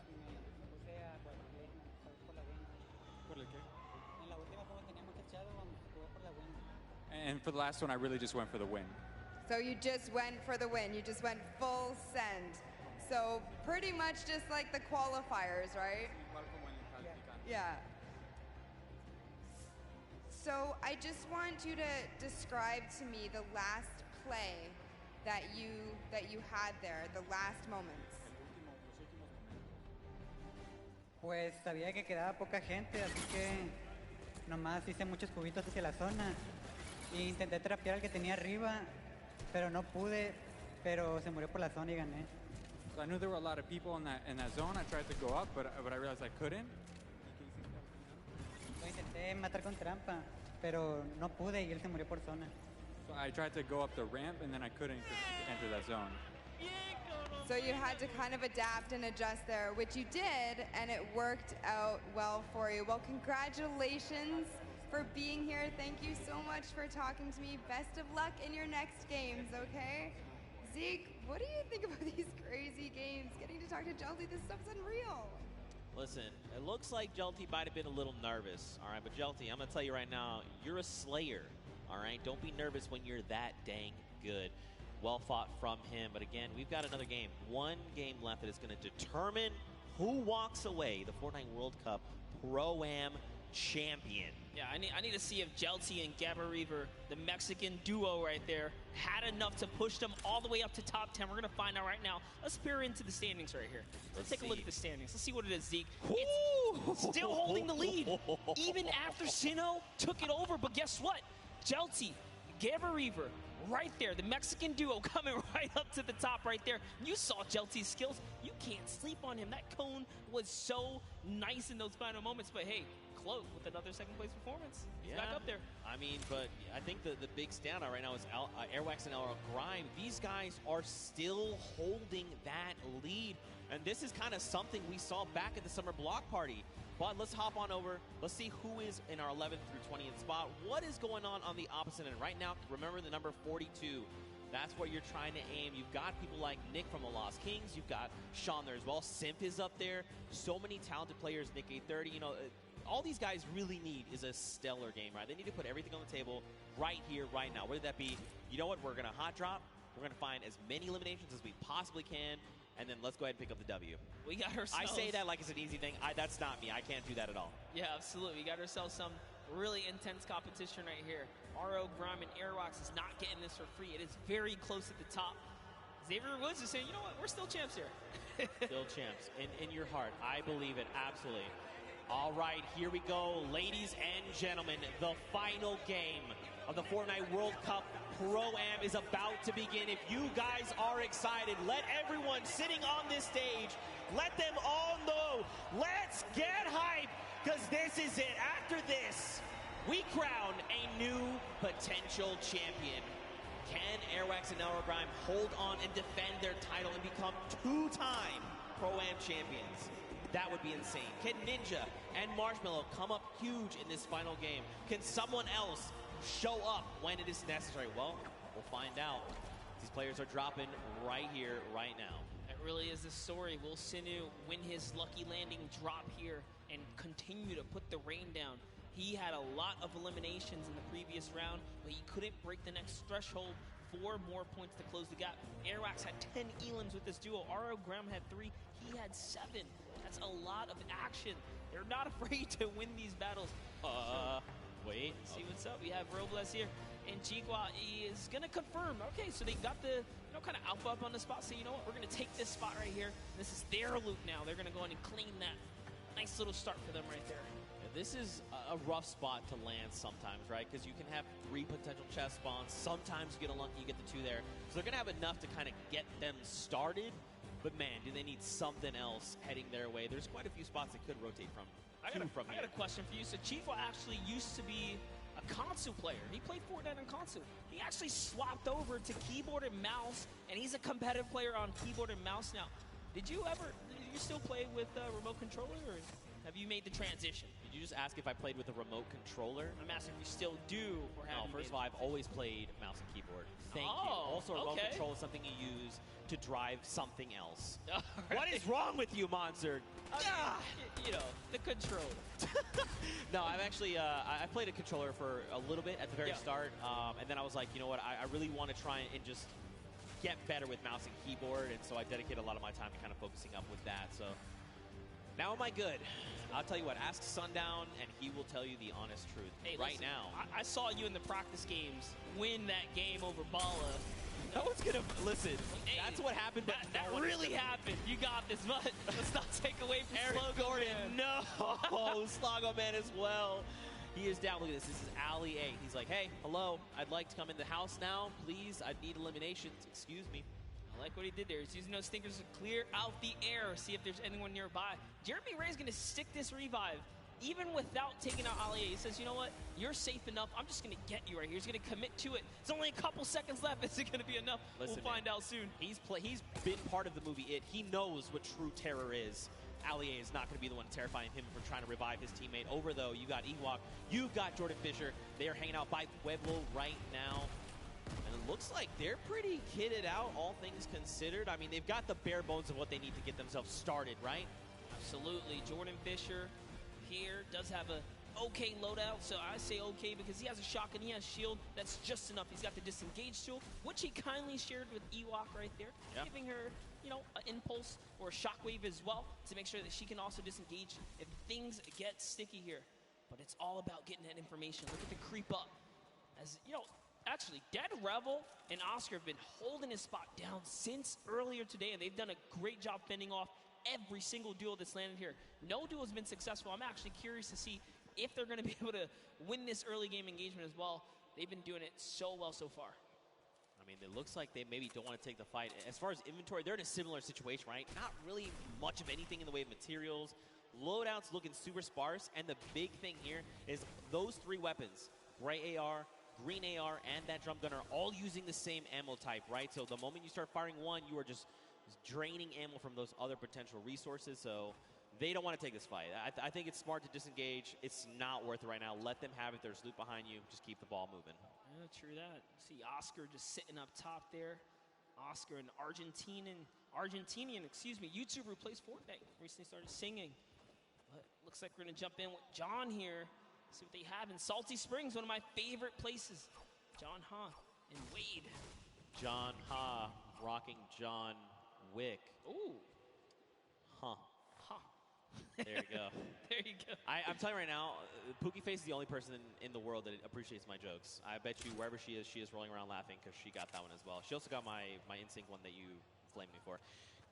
puse a jugar por placement, por la win. ¿Por el qué? En la última, como tenía mucho echado, jugué por la win. And for the last one, I really just went for the win. So you just went for the win. You just went full send. So pretty much just like the qualifiers, right? Yeah. So I just want you to describe to me the last play that you had there, the last moments. Pues sabía que quedaba poca gente, así que nomás hice muchos cubitos hacia la zona. E intenté trapear al que tenía arriba, pero no pude, pero se murió por la zona y gané. So I knew there were a lot of people in that zone. I tried to go up, but I realized I couldn't. Lo intenté matar con trampa, pero no pude y él se murió por zona. So I tried to go up the ramp, and then I couldn't enter that zone. So you had to kind of adapt and adjust there, which you did, and it worked out well for you. Well, congratulations for being here. Thank you so much for talking to me. Best of luck in your next games, okay? Zeke, what do you think about these crazy games? Getting to talk to Jelty, this stuff's unreal. Listen, it looks like Jelty might have been a little nervous, all right? But Jelty, I'm going to tell you right now, you're a slayer, all right? Don't be nervous when you're that dang good. Well fought from him. But again, we've got another game. One game left that is going to determine who walks away the Fortnite World Cup Pro-Am champion. Yeah, I need to see if Jelty and Gabba Reaver, the Mexican duo right there, had enough to push them all the way up to top 10. We're going to find out right now. Let's peer into the standings right here. Let's take a look at the standings. Let's see what it is, Zeke. It's still holding the lead, even after Sinnoh took it over. But guess what? Jelty, Gabba Reaver, right there, the Mexican duo coming right up to the top right there. You saw Jelty's skills. You can't sleep on him. That cone was so nice in those final moments. But hey, Cloak with another second place performance. He's back up there. I mean, but I think the big standout right now is Airwax and Aura Grime. These guys are still holding that lead. And this is kind of something we saw back at the summer block party. But let's hop on over. Let's see who is in our 11th through 20th spot. What is going on the opposite end right now? Remember the number 42. That's where you're trying to aim. You've got people like Nick from the Lost Kings. You've got Sean there as well. Simp is up there. So many talented players. Nick 830. You know, all these guys really need is a stellar game, right? They need to put everything on the table right here, right now. Whether that be, you know what, we're going to hot drop. We're going to find as many eliminations as we possibly can. And then let's go ahead and pick up the W. We got ourselves... I say that like it's an easy thing. That's not me. I can't do that at all. Yeah, absolutely. We got ourselves some really intense competition right here. RO, Grime, and Airwax is not getting this for free. It is very close at the top. Xavier Woods is saying, you know what, we're still champs here. Still champs. In your heart. I believe it. Absolutely. All right, here we go. Ladies and gentlemen, the final game of the Fortnite World Cup Pro-Am is about to begin. If you guys are excited, let everyone sitting on this stage, let them all know. Let's get hype, because this is it. After this, we crown a new potential champion. Can Airwax and Aura Grime hold on and defend their title and become two-time Pro-Am champions? That would be insane. Can Ninja and Marshmallow come up huge in this final game? Can someone else show up when it is necessary? Well, we'll find out. These players are dropping right here, right now. It really is the story. Will Sinu win his lucky landing drop here and continue to put the rain down? He had a lot of eliminations in the previous round, but he couldn't break the next threshold. 4 more points to close the gap. Airwax had 10 elims with this duo. RO Graham had 3. He had 7. That's a lot of action. They're not afraid to win these battles. Wait. See what's up. We have Robles here. And Chigua is going to confirm. Okay, so they got the, kind of alpha up on the spot. So, you know what? We're going to take this spot right here. This is their loot now. They're going to go in and claim that. Nice little start for them right there. This is a rough spot to land sometimes, right? Because you can have 3 potential chest spawns. Sometimes you get unlucky, you get the 2 there. So they're going to have enough to kind of get them started. But man, do they need something else heading their way? There's quite a few spots they could rotate from. I got a question for you. So Chiefo actually used to be a console player. He played Fortnite on console. He actually swapped over to keyboard and mouse, and he's a competitive player on keyboard and mouse now. Did you still play with a remote controller, or have you made the transition? Did you just ask if I played with a remote controller? I'm asking if you still do, or have first of all, I've always played mouse and keyboard. Thank you. Also, a remote control is something you use to drive something else. Right. What is wrong with you, Monster? You know, the controller. No, I've actually I played a controller for a little bit at the very start, and then I was like, you know what, I really want to try and just get better with mouse and keyboard, and so I dedicate a lot of my time to kind of focusing up with that. So now am I good? I'll tell you what, ask Sundown, and he will tell you the honest truth. Hey, right listen, now. I saw you in the practice games win that game over Bala. No one's going to listen. Hey, that's what happened. That really happened. You got this, but let's not take away from Eric Gordon. Man. No, Slogo Man as well. He is down. Look at this. This is Ali A. He's like, hey, hello. I'd like to come in the house now, please. I need eliminations. Excuse me. I like what he did there. He's using those stinkers to clear out the air, see if there's anyone nearby. Jeremy Ray's going to stick this revive, even without taking out Ali. He says, you know what? You're safe enough. I'm just going to get you right here. He's going to commit to it. It's only a couple seconds left. Is it going to be enough? Listen, we'll find out soon. He's been part of the movie It. He knows what true terror is. Ali is not going to be the one terrifying him for trying to revive his teammate. Over, though, you got Ewok. You've got Jordan Fisher. They are hanging out by Pueblo right now. And it looks like they're pretty kitted out, all things considered. I mean, they've got the bare bones of what they need to get themselves started, right? Absolutely. Jordan Fisher here does have a okay loadout, so I say okay because he has a shotgun, he has shield. That's just enough. He's got the disengage tool, which he kindly shared with Ewok right there, giving her, an impulse or a shockwave as well to make sure that she can also disengage if things get sticky here. But it's all about getting that information. Look at the creep up. As actually, Dead Rebel and Oscar have been holding his spot down since earlier today, and they've done a great job fending off every single duel that's landed here. No duel has been successful. I'm actually curious to see if they're going to be able to win this early game engagement as well. They've been doing it so well so far. I I mean, it looks like they maybe don't want to take the fight. As far as inventory, they're in a similar situation, right? Not really much of anything in the way of materials. Loadouts looking super sparse, and the big thing here is those 3 weapons, gray AR, green AR, and that drum gun are all using the same ammo type, right? So the moment you start firing one, you are just draining ammo from those other potential resources. So they don't want to take this fight. I think it's smart to disengage. It's not worth it right now. Let them have it. There's loot behind you. Just keep the ball moving. Yeah, true that. See Oscar just sitting up top there. Oscar, an Argentinian YouTuber who plays Fortnite, recently started singing. But looks like we're gonna jump in with John here. See what they have in Salty Springs, one of my favorite places. John Ha and Wade. John Ha rocking John Wick. Ooh. Huh. Huh. There you go. There you go. I'm telling you right now, Pookie Face is the only person in the world that appreciates my jokes. I bet you wherever she is rolling around laughing because she got that one as well. She also got my NSYNC one that you flamed me for.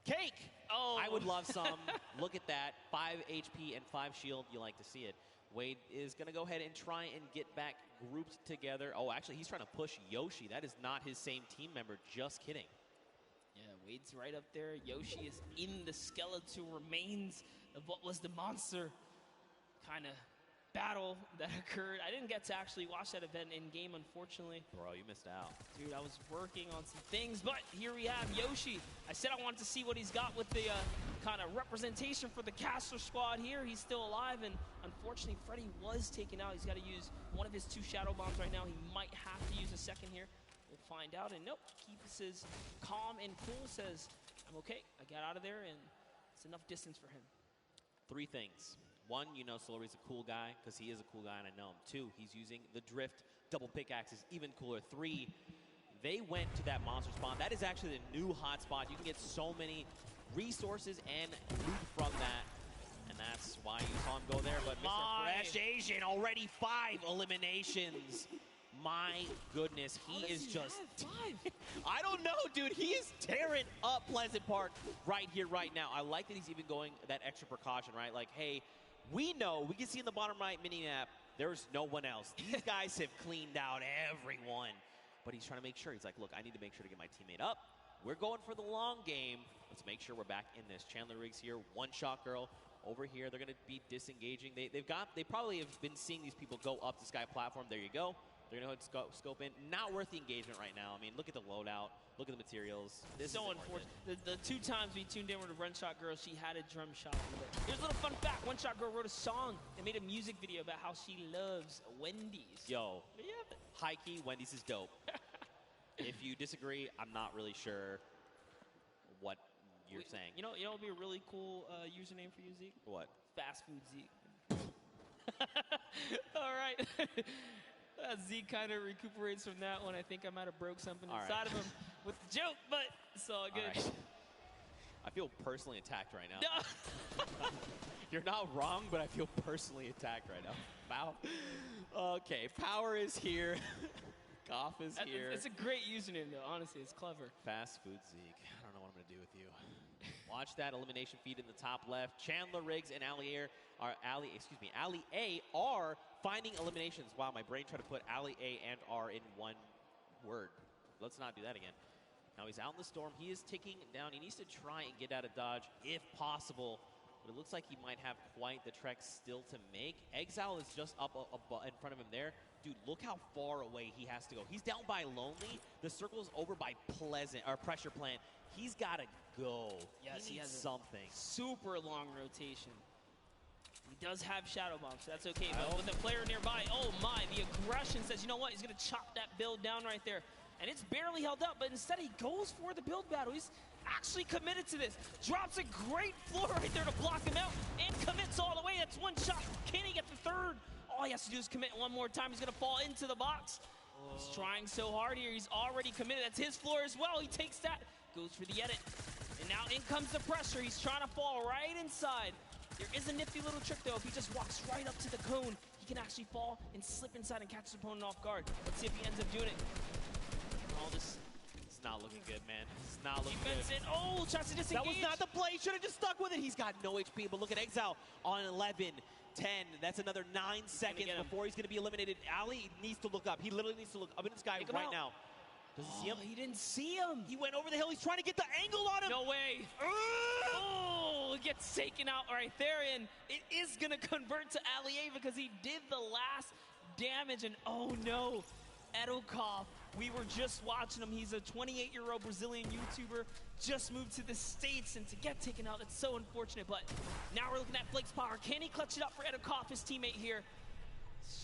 Cake! Oh. I would love some. Look at that. 5 HP and 5 shield. You like to see it. Wade is going to go ahead and try and get back grouped together. Oh, actually, he's trying to push Yoshi. That is not his same team member. Just kidding. Yeah, Wade's right up there. Yoshi is in the skeletal remains of what was the monster kind of battle that occurred. I didn't get to actually watch that event in game, unfortunately. Bro, you missed out. Dude, I was working on some things, but here we have Yoshi. I said I wanted to see what he's got with the kind of representation for the caster squad here. He's still alive, and unfortunately, Freddy was taken out. He's got to use one of his 2 shadow bombs right now. He might have to use a second here. We'll find out, and nope, keeps his calm and cool, says, I'm okay. I got out of there, and it's enough distance for him. 3 things. 1, you know Solari's a cool guy because he is a cool guy and I know him. 2, he's using the drift double pickaxes, even cooler. 3, they went to that monster spawn. That is actually the new hotspot. You can get so many resources and loot from that. And that's why you saw him go there. But Mr. Fresh Asian, already 5 eliminations. My goodness, he is just... I don't know, dude. He is tearing up Pleasant Park right here, right now. I like that he's even going that extra precaution, right? Like, hey, we know, we can see in the bottom right mini-map, there's no one else. These guys have cleaned out everyone. But he's trying to make sure. He's like, look, I need to make sure to get my teammate up. We're going for the long game. Let's make sure we're back in this. Chandler Riggs here, one-shot girl. Over here, they're going to be disengaging. They probably have been seeing these people go up the sky platform. There you go. They're going to scope in. Not worth the engagement right now. I mean, look at the loadout. Look at the materials. This so unfortunate. The 2 times we tuned in with a One Shot Girl, she had a drum shot. Here's a little fun fact. One Shot Girl wrote a song and made a music video about how she loves Wendy's. Yo, high key, Wendy's is dope. If you disagree, I'm not really sure what you're saying. You know what would be a really cool username for you, Zeke? What? Fast Food Zeke. All right. Zeke kind of recuperates from that one. I think I might have broke something inside of him with the joke, but it's all good. All right. I feel personally attacked right now. No. You're not wrong, but I feel personally attacked right now. Wow. Okay, Power is here. Goff is here. It's a great username, though. Honestly, it's clever. Fast Food Zeke. I don't know what I'm going to do with you. Watch that elimination feed in the top left. Chandler Riggs and Ali A are finding eliminations. Wow, my brain tried to put Ali A and R in one word. Let's not do that again. Now he's out in the storm. He is ticking down. He needs to try and get out of dodge if possible. But it looks like he might have quite the trek still to make. Exile is just up in front of him there. Dude, look how far away he has to go. He's down by Lonely. The circle is over by Pressure Plant. He's got to go. Yes, he has something. Super long rotation. He does have Shadow Bomb, so that's okay. But with the player nearby, oh my, the aggression says, you know what? He's going to chop that build down right there. And it's barely held up, but instead he goes for the build battle. He's actually committed to this. Drops a great floor right there to block him out and commits all the way. That's one shot. Can he get the third? All he has to do is commit one more time. He's going to fall into the box. He's trying so hard here. He's already committed. That's his floor as well. He takes that, goes for the edit. And now in comes the pressure. He's trying to fall right inside. There is a nifty little trick, though. If he just walks right up to the cone, he can actually fall and slip inside and catch his opponent off guard. Let's see if he ends up doing it. All this. It's not looking good, man. It's not looking good. Oh, tries to disengage. That was not the play. He should have just stuck with it. He's got no HP, but look at Exile on 11. 10. That's another 9 seconds before he's going to be eliminated. Ali needs to look up. He literally needs to look up in the sky right now. Does he see him? He didn't see him. He went over the hill. He's trying to get the angle on him. No way. Oh, it gets taken out right there, and it is going to convert to Allier because he did the last damage, and oh no, Edokov. We were just watching him. He's a 28-year-old Brazilian YouTuber, just moved to the States, and to get taken out, it's so unfortunate. But now we're looking at Flake's power. Can he clutch it up for Edokov, his teammate here?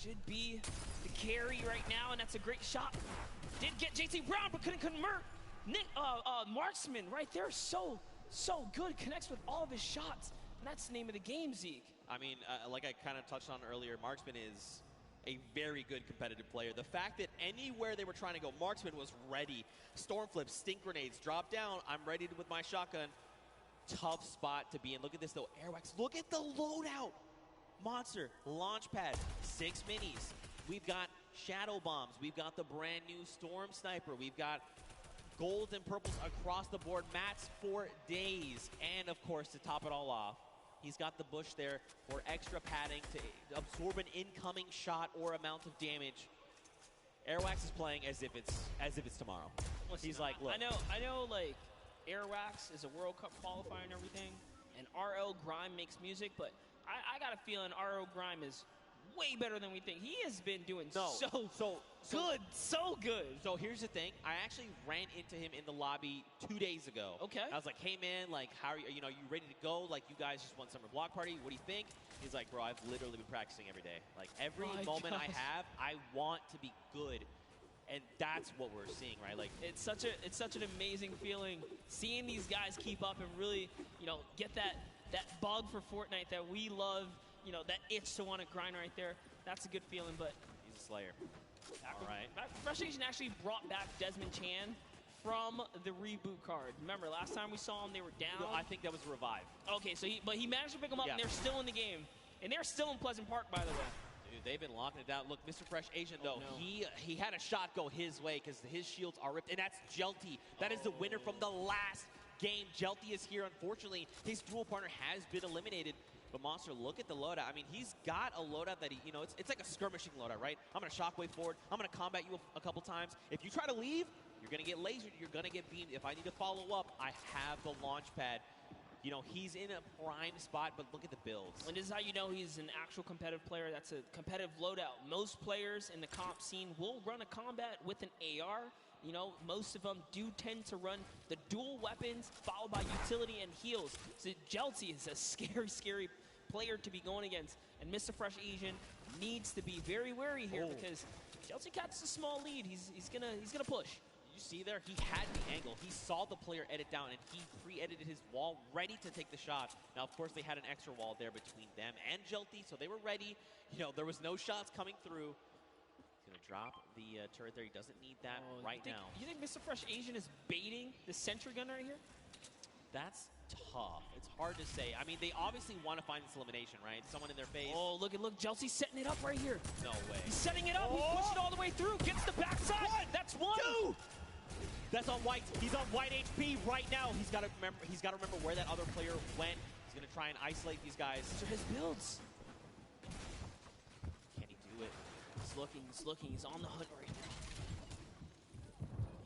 Should be the carry right now, and that's a great shot. Did get JT Brown, but couldn't convert. Marksman right there, so good. Connects with all of his shots. And that's the name of the game, Zeke. I mean, like I kind of touched on earlier, Marksman is a very good competitive player. The fact that anywhere they were trying to go, Marksman was ready. Storm flips, stink grenades, drop down. I'm ready with my shotgun. Tough spot to be in. Look at this, though. Airwax, look at the loadout. Monster, launch pad, 6 minis. We've got shadow bombs. We've got the brand new Storm Sniper. We've got golds and purples across the board. Mats for days. And, of course, to top it all off, he's got the bush there for extra padding to absorb an incoming shot or amount of damage. Airwax is playing as if it's tomorrow. He's like, look. I know, like, Airwax is a World Cup qualifier and everything, and RL Grime makes music, but I got a feeling RL Grime is way better than we think. He has been doing so good. So here's the thing. I actually ran into him in the lobby 2 days ago. Okay. I was like, hey, man, like, how are you? You know, you ready to go? Like, you guys just won Summer Block Party. What do you think? He's like, bro, I've literally been practicing every day. Like, every moment I have, I want to be good. And that's what we're seeing, right? Like, it's such an amazing feeling seeing these guys keep up and really, you know, get that bug for Fortnite that we love, you know, that itch to want to grind right there. That's a good feeling, but he's a slayer. All right. Fresh Asian actually brought back Desmond Chan from the reboot card. Remember, last time we saw him, they were down. No, I think that was Revive. Okay, so he managed to pick them up, and they're still in the game. And they're still in Pleasant Park, by the way. Dude, they've been locking it down. Look, Mr. Fresh Asian, though, he had a shot go his way because his shields are ripped, and that's Jelty. That is the winner from the last game. Jelty is here. Unfortunately, his dual partner has been eliminated. But Monster, look at the loadout. I mean, he's got a loadout that it's like a skirmishing loadout, right? I'm going to shockwave forward. I'm going to combat you a couple times. If you try to leave, you're going to get lasered. You're going to get beamed. If I need to follow up, I have the launch pad. You know, he's in a prime spot, but look at the builds. And this is how you know he's an actual competitive player. That's a competitive loadout. Most players in the comp scene will run a combat with an AR. You know, most of them do tend to run the dual weapons followed by utility and heals. So Jelty is a scary, scary player to be going against. And Mr. Fresh Asian needs to be very wary here because Jelty catches a small lead. He's gonna push. You see there, he had the angle. He saw the player edit down, and he pre-edited his wall, ready to take the shot. Now, of course, they had an extra wall there between them and Jelty, so they were ready. You know, there was no shots coming through. He's going to drop the turret there. He doesn't need that now. You think Mr. Fresh Asian is baiting the sentry gun right here? That's tough. It's hard to say. I mean, they obviously want to find this elimination, right? Someone in their face. Oh, look, Jelty's setting it up right here. No way. He's setting it up. He's pushing all the way through. Gets the backside. That's one. Two. That's on white. He's on white HP right now. He's got to remember where that other player went. He's going to try and isolate these guys. These are his builds. Can he do it? He's looking. He's on the hunt right now.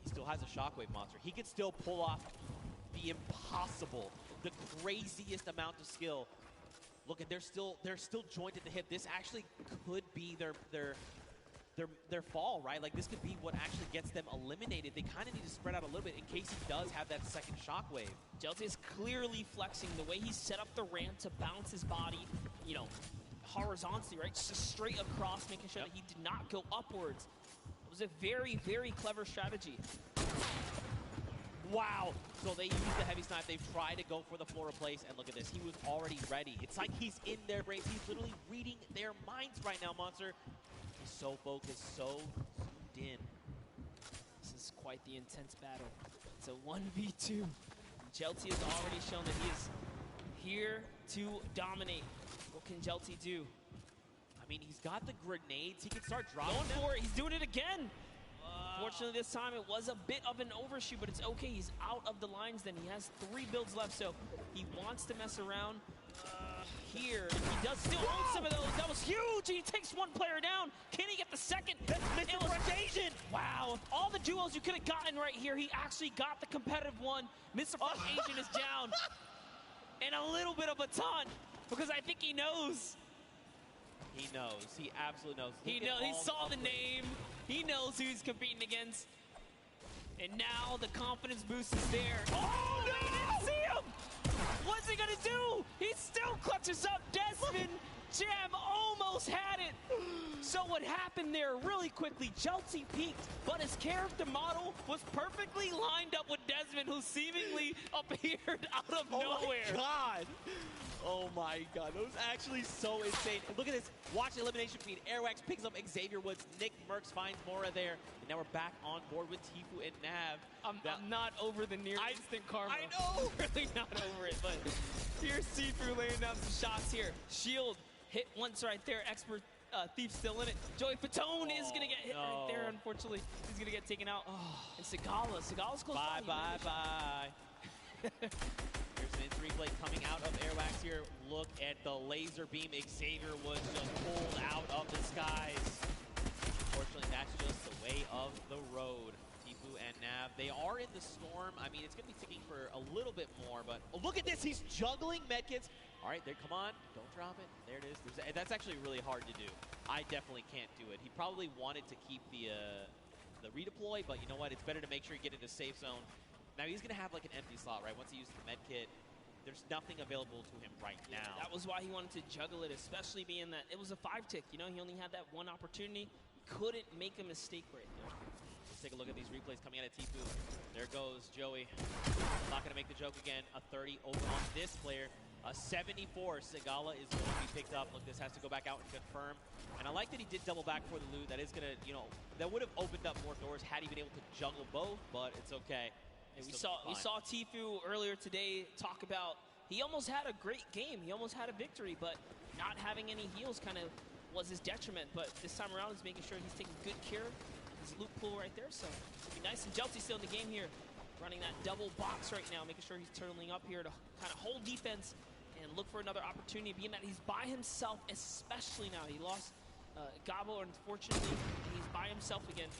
He still has a shockwave monster. He could still pull off the impossible, the craziest amount of skill. Look, they're still jointed at the hip. This actually could be their fall, right? Like, this could be what actually gets them eliminated. They kind of need to spread out a little bit in case he does have that second shockwave. Jelty is clearly flexing the way he set up the ramp to bounce his body, you know, horizontally, right? Just straight across, making sure that he did not go upwards. It was a very, very clever strategy. Wow. So they used the heavy snipe. They've tried to go for the floor replace, and look at this. He was already ready. It's like he's in their brains. He's literally reading their minds right now, Monster. He's so focused, so zoomed in. This is quite the intense battle. It's a 1v2. Jelty has already shown that he is here to dominate. What can Jelty do? I mean, he's got the grenades. He can start dropping Going them. for it. He's doing it again. Fortunately, this time it was a bit of an overshoot, but it's okay. He's out of the lines then. He has 3 builds left, so he wants to mess around. here. He does still own some of those. That was huge. He takes one player down. Can he get the second? That's Mr. Fresh Asian. Wow. All the duos you could have gotten right here, he actually got the competitive one. Mr. Fresh Asian is down. And a little bit of a taunt because I think he knows. He knows. He absolutely knows. He knows. He saw the name. He knows who he's competing against. And now the confidence boost is there. Oh, no! He didn't see him! What's he gonna do? He still clutches up. Desmond Jam almost had it. So what happened there really quickly, Jelty peaked, but his character model was perfectly lined up with Desmond, who seemingly appeared out of nowhere. Oh my God. Oh my God, that was actually so insane. And look at this, watch the elimination feed. Airwax picks up Xavier Woods, Nick Merckx finds Mora there, and now we're back on board with Tfue and Nav. I'm not over the near instant karma. I know! Really not over it, but here's Tfue laying down some shots here. Shield hit once right there, Expert Thief still in it. Joey Fatone is gonna get hit right there, unfortunately. He's gonna get taken out. And Sigala's close by. Bye. There's an instant replay coming out of Airwax here. Look at the laser beam Xavier Woods just pulled out of the skies. Unfortunately, that's just the way of the road. Tfue and Nav, they are in the storm. I mean, it's going to be ticking for a little bit more, but look at this. He's juggling medkits. All right, there, come on. Don't drop it. There it is. That's actually really hard to do. I definitely can't do it. He probably wanted to keep the redeploy, but you know what? It's better to make sure you get into safe zone. Now he's going to have like an empty slot, right? Once he uses the med kit, there's nothing available to him right now. That was why he wanted to juggle it, especially being that it was a 5-tick. You know, he only had that one opportunity. Couldn't make a mistake right there. Let's take a look at these replays coming out of Tfue. There goes Joey. Not going to make the joke again. A 30 over on this player. A 74. Sigala is going to be picked up. Look, this has to go back out and confirm. And I like that he did double back for the loot. That is going to, you know, that would have opened up more doors had he been able to juggle both, but it's okay. And we saw Tfue earlier today talk about he almost had a great game. He almost had a victory, but not having any heals kind of was his detriment. But this time around, he's making sure he's taking good care of his loot pool right there. So it'll be nice. And Jelty's still in the game here, running that double box right now, making sure he's turtling up here to kind of hold defense and look for another opportunity, being that he's by himself, especially now. He lost Gabo, unfortunately. He's by himself again.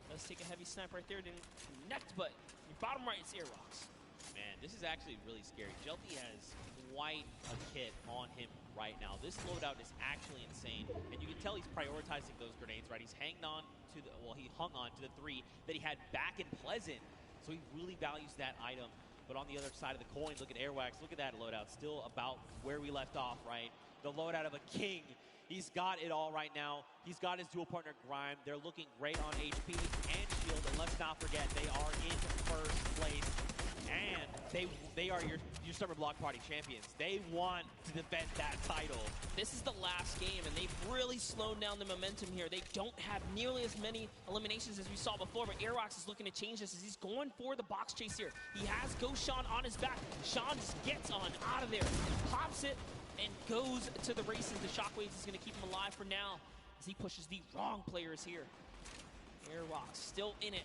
Let's take a heavy snipe right there. Didn't connect, but your bottom right is Airwalks. Man, this is actually really scary. Jelty has quite a kit on him right now. This loadout is actually insane, and you can tell he's prioritizing those grenades, right? He's hanging on to the, well, he hung on to the 3 that he had back in Pleasant, so he really values that item. But on the other side of the coin, look at Airwax. Look at that loadout. Still about where we left off, right? The loadout of a king. He's got it all right now. He's got his dual partner, Grime. They're looking great on HP and shield. And let's not forget, they are in first place. And they are your Summer Block Party champions. They want to defend that title. This is the last game, and they've really slowed down the momentum here. They don't have nearly as many eliminations as we saw before, but Airwax is looking to change this as he's going for the box chase here. He has Ghost Sean on his back. Sean just gets on out of there, pops it, and goes to the races. The Shockwaves is going to keep him alive for now as he pushes the wrong players here. Airwalks still in it.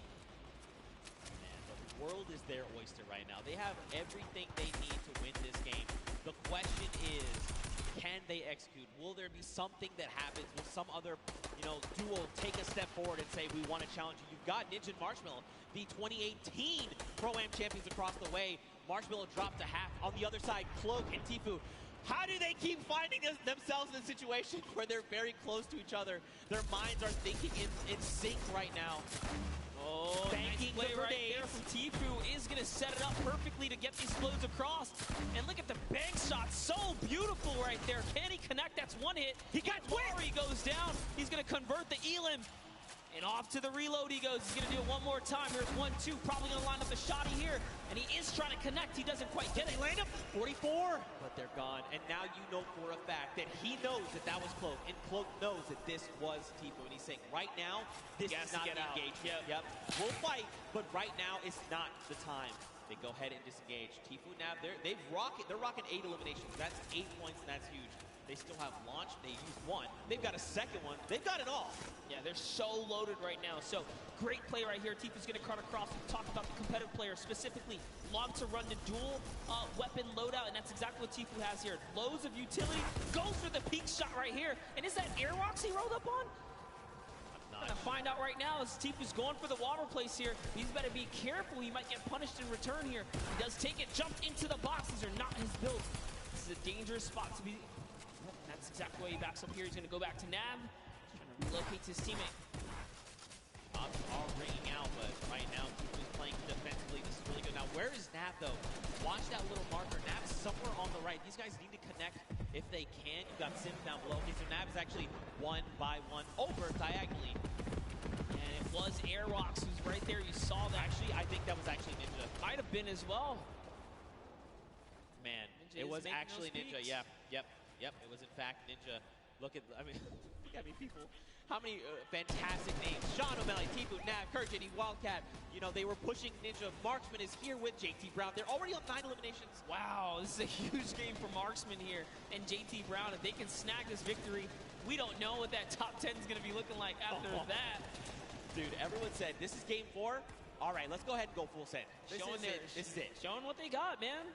Man, the world is their oyster right now. They have everything they need to win this game. The question is, can they execute? Will there be something that happens? Will some other, duo take a step forward and say, we want to challenge you? You've got Ninja and Marshmallow, the 2018 Pro-Am champions across the way. Marshmallow dropped to half. On the other side, Cloak and Tfue. How do they keep finding themselves in a situation where they're very close to each other? Their minds are thinking in sync right now. Oh, nice play right there from Tfue is going to set it up perfectly to get these flows across. And look at the bank shot. So beautiful right there. Can he connect? That's one hit. He got where he goes down. He's going to convert the Elim. And off to the reload he goes. He's going to do it one more time. Here's 1-2. Probably going to line up the shotty here. And he is trying to connect. He doesn't quite get it. Land him. 44. But they're gone. And now you know for a fact that he knows that was Cloak. And Cloak knows that this was Tfue. And he's saying, right now, this is not the engagement. Yep. We'll fight, but right now is not the time. They go ahead and disengage. Tfue now, they're rocking 8 eliminations. That's 8 points, and that's huge. They still have launch. They used one. They've got a second one. They've got it all. Yeah, they're so loaded right now. So great play right here. Tifu's going to cut across and talk about the competitive player specifically. Long to run the dual weapon loadout, and that's exactly what Tifu has here. Loads of utility. Goes for the peak shot right here. And is that Airwalks he rolled up on? I'm gonna find out right now as Tifu's going for the water place here. He's better be careful. He might get punished in return here. He does take it, jumped into the box. These are not his builds. This is a dangerous spot to be. That's exactly why he backs up here. He's gonna go back to Nav. Trying to relocate his teammate. Bombs are ringing out, but right now Tifu's playing defensively. This is really good. Now, where is Nav though? Watch that little marker. Nav's somewhere on the right. These guys need to connect if they can. You've got Sims down below. Okay, so Nav is actually 1 by 1 over diagonally. And it was Airwalks who's right there. You saw that. Actually, I think that was actually Ninja. Might have been as well. Man, Ninja it was making actually those Ninja. peaks. Yep. It was in fact Ninja. Look at, I mean, look at me, people. How many fantastic names. Sean O'Malley, Tifu, Nav, Kurt, JD, Wildcat. You know, they were pushing Ninja. Marksman is here with JT Brown. They're already on 9 eliminations. Wow, this is a huge game for Marksman here and JT Brown. If they can snag this victory, we don't know what that top 10 is going to be looking like after that. Dude, everyone said, this is game 4. All right, let's go ahead and go full send. This is it. Showing what they got, man.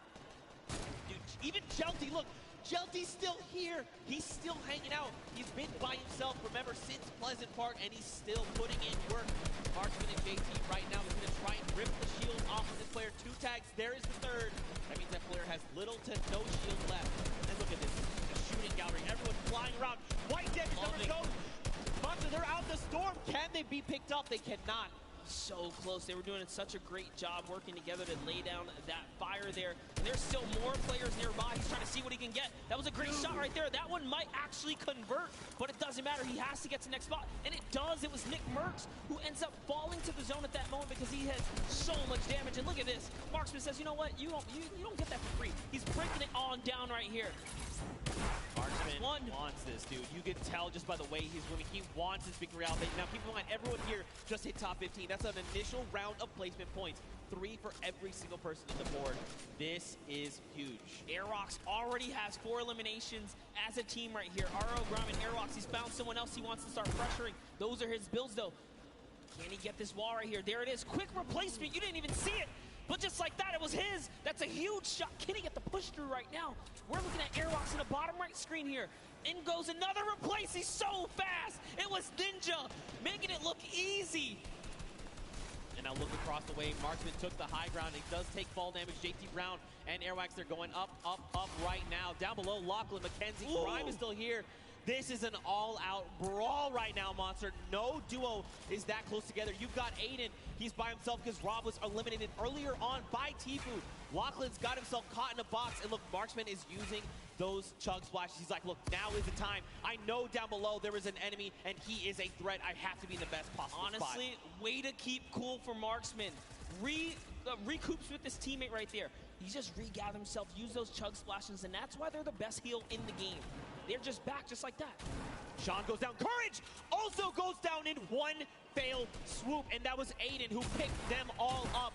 Dude, even Jelty, look. Jelty's still here. He's still hanging out. He's been by himself, remember, since Pleasant Park, and he's still putting in work. Marksman and JT right now is going to try and rip the shield off of this player. 2 tags. There is the third. That means that player has little to no shield left. And look at this. The shooting gallery. Everyone flying around. White damage number goes. Monster, they're out the storm. Can they be picked up? They cannot. So close. They were doing such a great job working together to lay down that fire there. And there's still more players nearby. He's trying to see what he can get. That was a great shot right there. That one might actually convert, but it doesn't matter. He has to get to the next spot, and it does. It was Nick Merckx who ends up falling to the zone at that moment because he has so much damage. And look at this. Marksman says, you know what? You don't get that for free. He's breaking it on down right here. Marksman wants this, dude. You can tell just by the way he's moving. He wants this victory out. Now, keep in mind, everyone here just hit top 15. That's an initial round of placement points. 3 for every single person on the board. This is huge. Airwalks already has 4 eliminations as a team right here. RO, Grom, and Airwalks. He's found someone else he wants to start pressuring. Those are his builds, though. Can he get this wall right here? There it is. Quick replacement. You didn't even see it. But just like that, it was his. That's a huge shot. Can he get the push through right now? We're looking at Airwalks in the bottom right screen here. In goes another replace. He's so fast. It was Ninja, making it look easy. And now look across the way. Marksman took the high ground. He does take fall damage. JT Brown and Airwalks, they're going up right now. Down below, Lachlan, McKenzie, Grime is still here. This is an all-out brawl right now, Monster. No duo is that close together. You've got Aiden. He's by himself because Rob was eliminated earlier on by Tifu. Lachlan's got himself caught in a box. And look, Marksman is using those chug splashes. He's like, look, now is the time. I know down below there is an enemy, and he is a threat. I have to be in the best possible spot. Honestly, way to keep cool for Marksman. Recoups with his teammate right there. He just regathered himself, used those chug splashes, and that's why they're the best heal in the game. They're just back just like that. Sean goes down. Courage also goes down in 1 failed swoop, and that was Aiden who picked them all up.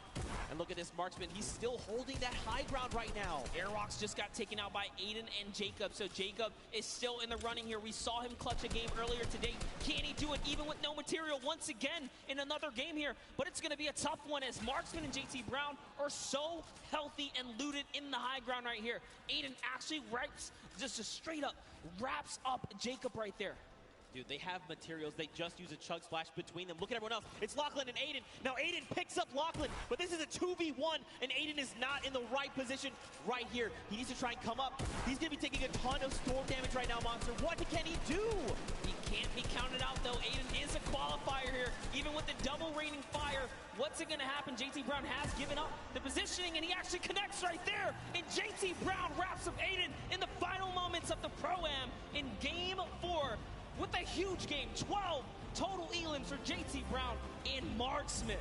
And look at this Marksman. He's still holding that high ground right now. Airwalks just got taken out by Aiden and Jacob, so Jacob is still in the running here. We saw him clutch a game earlier today. Can he do it even with no material once again in another game here? But it's going to be a tough one as Marksman and JT Brown are so healthy and looted in the high ground right here. Aiden actually just straight up wraps up Jacob right there. Dude, they have materials. They just use a chug splash between them. Look at everyone else. It's Lachlan and Aiden. Now Aiden picks up Lachlan, but this is a 2v1, and Aiden is not in the right position right here. He needs to try and come up. He's going to be taking a ton of storm damage right now, Monster. What can he do? He can't be counted out, though. Aiden is a qualifier here, even with the double raining fire. What's it going to happen? JT Brown has given up the positioning, and he actually connects right there. And JT Brown wraps up Aiden in the final moments of the Pro-Am in Game 4. With a huge game, 12 total elims for JT Brown and Marksman.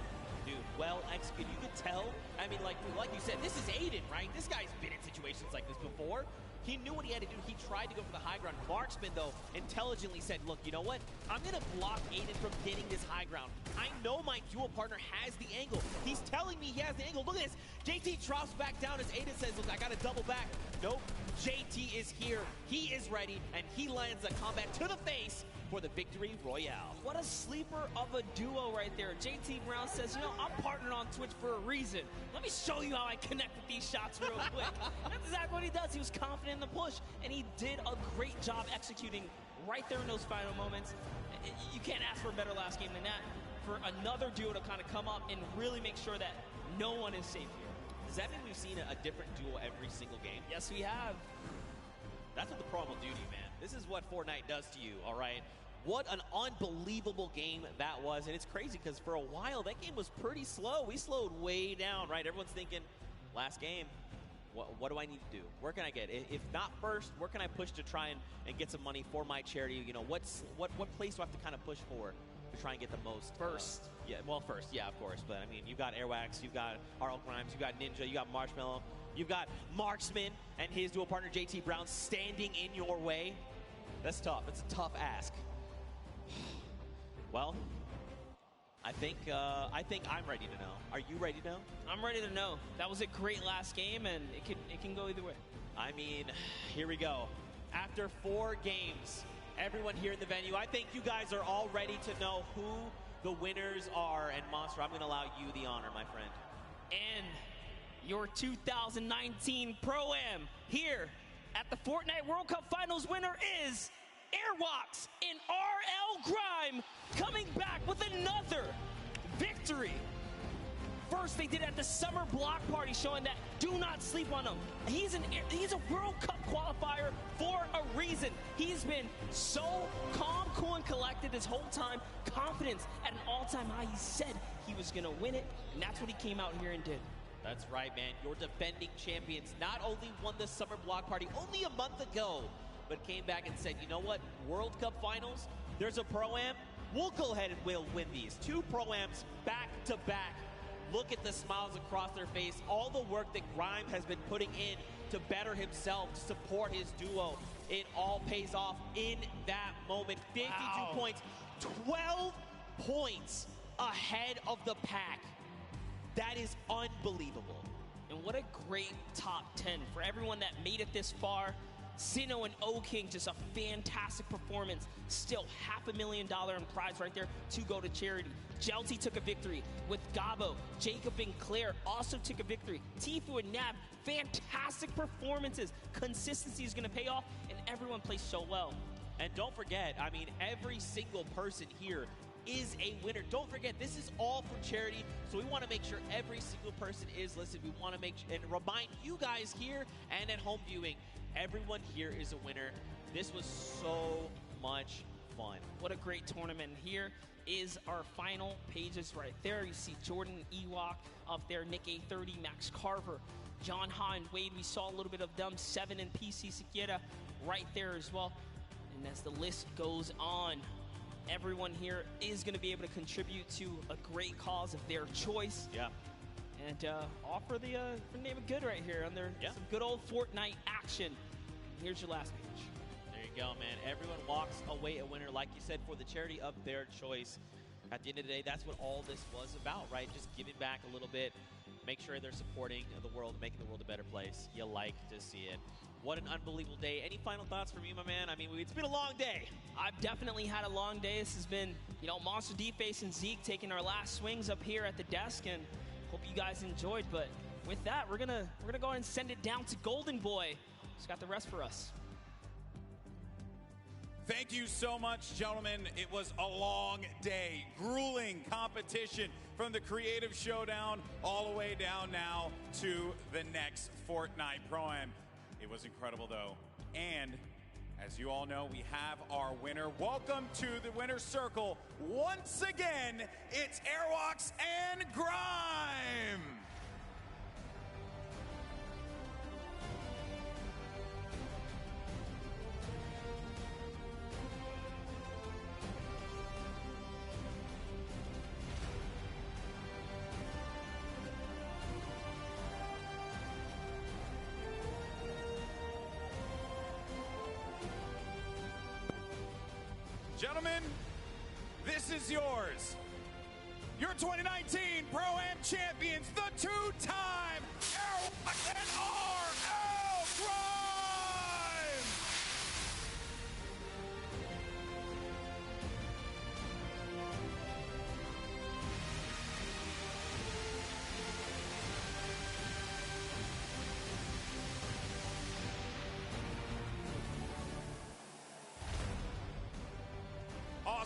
Dude, well executed. You could tell. I mean, like you said, this is Aiden, right? This guy's been in situations like this before. He knew what he had to do. He tried to go for the high ground. Marksman, though, intelligently said, look, you know what? I'm going to block Aiden from getting this high ground. I know my dual partner has the angle. He's telling me he has the angle. Look at this. JT drops back down as Aiden says, look, I got to double back. Nope. JT is here, he is ready, and he lands a combat to the face for the victory royale. What a sleeper of a duo right there. JT Brown says, you know, I'm partnered on Twitch for a reason. Let me show you how I connect with these shots real quick. That's exactly what he does. He was confident in the push, and he did a great job executing right there in those final moments. You can't ask for a better last game than that. For another duo to kind of come up and really make sure that no one is safe here. Does that mean we've seen a different duo every single game? Yes, we have. That's what the Pro will do to you, man. This is what Fortnite does to you, all right? What an unbelievable game that was. And it's crazy because for a while, that game was pretty slow. We slowed way down, right? Everyone's thinking, last game, what do I need to do? Where can I get? If not first, where can I push to try and get some money for my charity? You know, what place do I have to kind of push for to try and get the most? First. Yeah, well, first, yeah, of course. But, I mean, you've got Airwax, you've got RL Grimes, you've got Ninja, you got Marshmallow, you've got Marksman and his dual partner, JT Brown, standing in your way. That's tough. It's a tough ask. Well, I think I'm ready to know. Are you ready to know? I'm ready to know. That was a great last game, and it can go either way. I mean, here we go. After 4 games, everyone here in the venue, I think you guys are all ready to know who the winners are. And Monster, I'm going to allow you the honor, my friend. And your 2019 Pro-Am here at the Fortnite World Cup Finals winner is Airwax in RL Grime, coming back with another victory. First, they did it at the summer block party, showing that do not sleep on him. He's a World Cup qualifier for a reason. He's been so calm, cool, and collected this whole time. Confidence at an all-time high. He said he was going to win it, and that's what he came out here and did. That's right, man. Your defending champions not only won the summer block party only a month ago, but came back and said, you know what, World Cup Finals, there's a Pro-Am, we'll go ahead and we'll win these. 2 Pro-Ams back to back. Look at the smiles across their face, all the work that Grime has been putting in to better himself, to support his duo. It all pays off in that moment. 52 points, 12 points ahead of the pack. That is unbelievable. And what a great top 10 for everyone that made it this far. Sino and O-King, just a fantastic performance. Still $500,000 in prize right there to go to charity. Jelty took a victory with Gabo. Jacob and Claire also took a victory. Tifu and Nab, fantastic performances. Consistency is going to pay off, and everyone plays so well. And don't forget, I mean, every single person here is a winner. Don't forget, this is all for charity, so we want to make sure every single person is listed. We want to make sure and remind you guys here and at home viewing, everyone here is a winner. This was so much fun. What a great tournament. Here is our final pages right there. You see Jordan Ewok up there, Nick A30, Max Carver, John Ha and Wade. We saw a little bit of them, 7 and PC Siquiera right there as well. And as the list goes on, everyone here is going to be able to contribute to a great cause of their choice. Yeah. And offer the name of good right here on their some good old Fortnite action. Here's your last page. There you go, man. Everyone walks away a winner, like you said, for the charity of their choice. At the end of the day, that's what all this was about, right? Just giving back a little bit, make sure they're supporting the world, making the world a better place. You like to see it. What an unbelievable day. Any final thoughts from you, my man? I mean, it's been a long day. I've definitely had a long day. This has been, you know, Monster D-Face and Zeke taking our last swings up here at the desk, and hope you guys enjoyed. But with that, we're gonna go ahead and send it down to Golden Boy. He's got the rest for us. Thank you so much, gentlemen. It was a long day, grueling competition from the Creative Showdown all the way down now to the next Fortnite Pro-Am. It was incredible, though. And as you all know, we have our winner. Welcome to the winner's circle. Once again, it's Airwax and Grime. Gentlemen, this is yours. Your 2019 Pro-Am champions, the 2-time Airwax and RL Grime!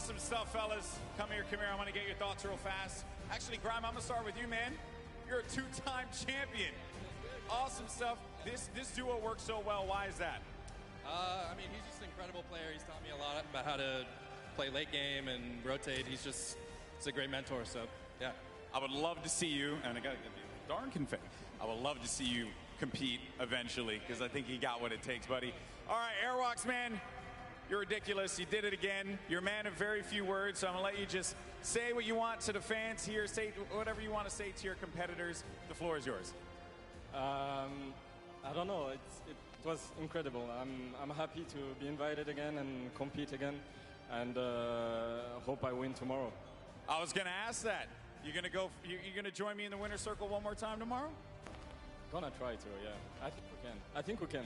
Awesome stuff, fellas. Come here. I want to get your thoughts real fast. Actually, Grime, I'm going to start with you, man. You're a two-time champion. Awesome stuff. This duo works so well. Why is that? I mean, he's just an incredible player. He's taught me a lot about how to play late game and rotate. He's a great mentor, so yeah. I would love to see you, and I got to give you darn confetti. I would love to see you compete eventually, because I think you got what it takes, buddy. All right, Airwalks, man, you're ridiculous. You did it again. You're a man of very few words, so I'm going to let you just say what you want to the fans here. Say whatever you want to say to your competitors. The floor is yours. I don't know. It was incredible. I'm happy to be invited again and compete again, and hope I win tomorrow. I was going to ask that. You're going to join me in the winner's circle one more time tomorrow? Gonna try to, yeah. I think we can.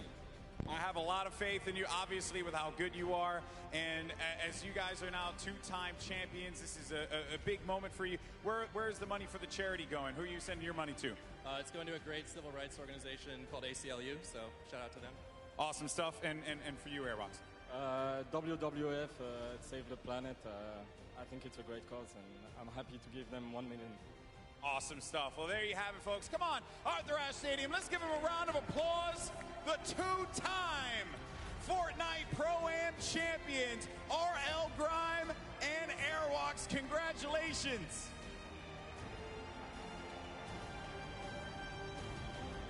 I have a lot of faith in you, obviously, with how good you are. And as you guys are now two-time champions, this is a big moment for you. Where's the money for the charity going? Who are you sending your money to? It's going to a great civil rights organization called ACLU, so shout out to them. Awesome stuff. And for you, Airbox. WWF, Save the Planet. I think it's a great cause, and I'm happy to give them 1 million. Awesome stuff. Well, there you have it, folks. Come on, Arthur Ashe Stadium. Let's give him a round of applause. The two-time Fortnite Pro-Am champions, RL Grime and Airwalks. Congratulations.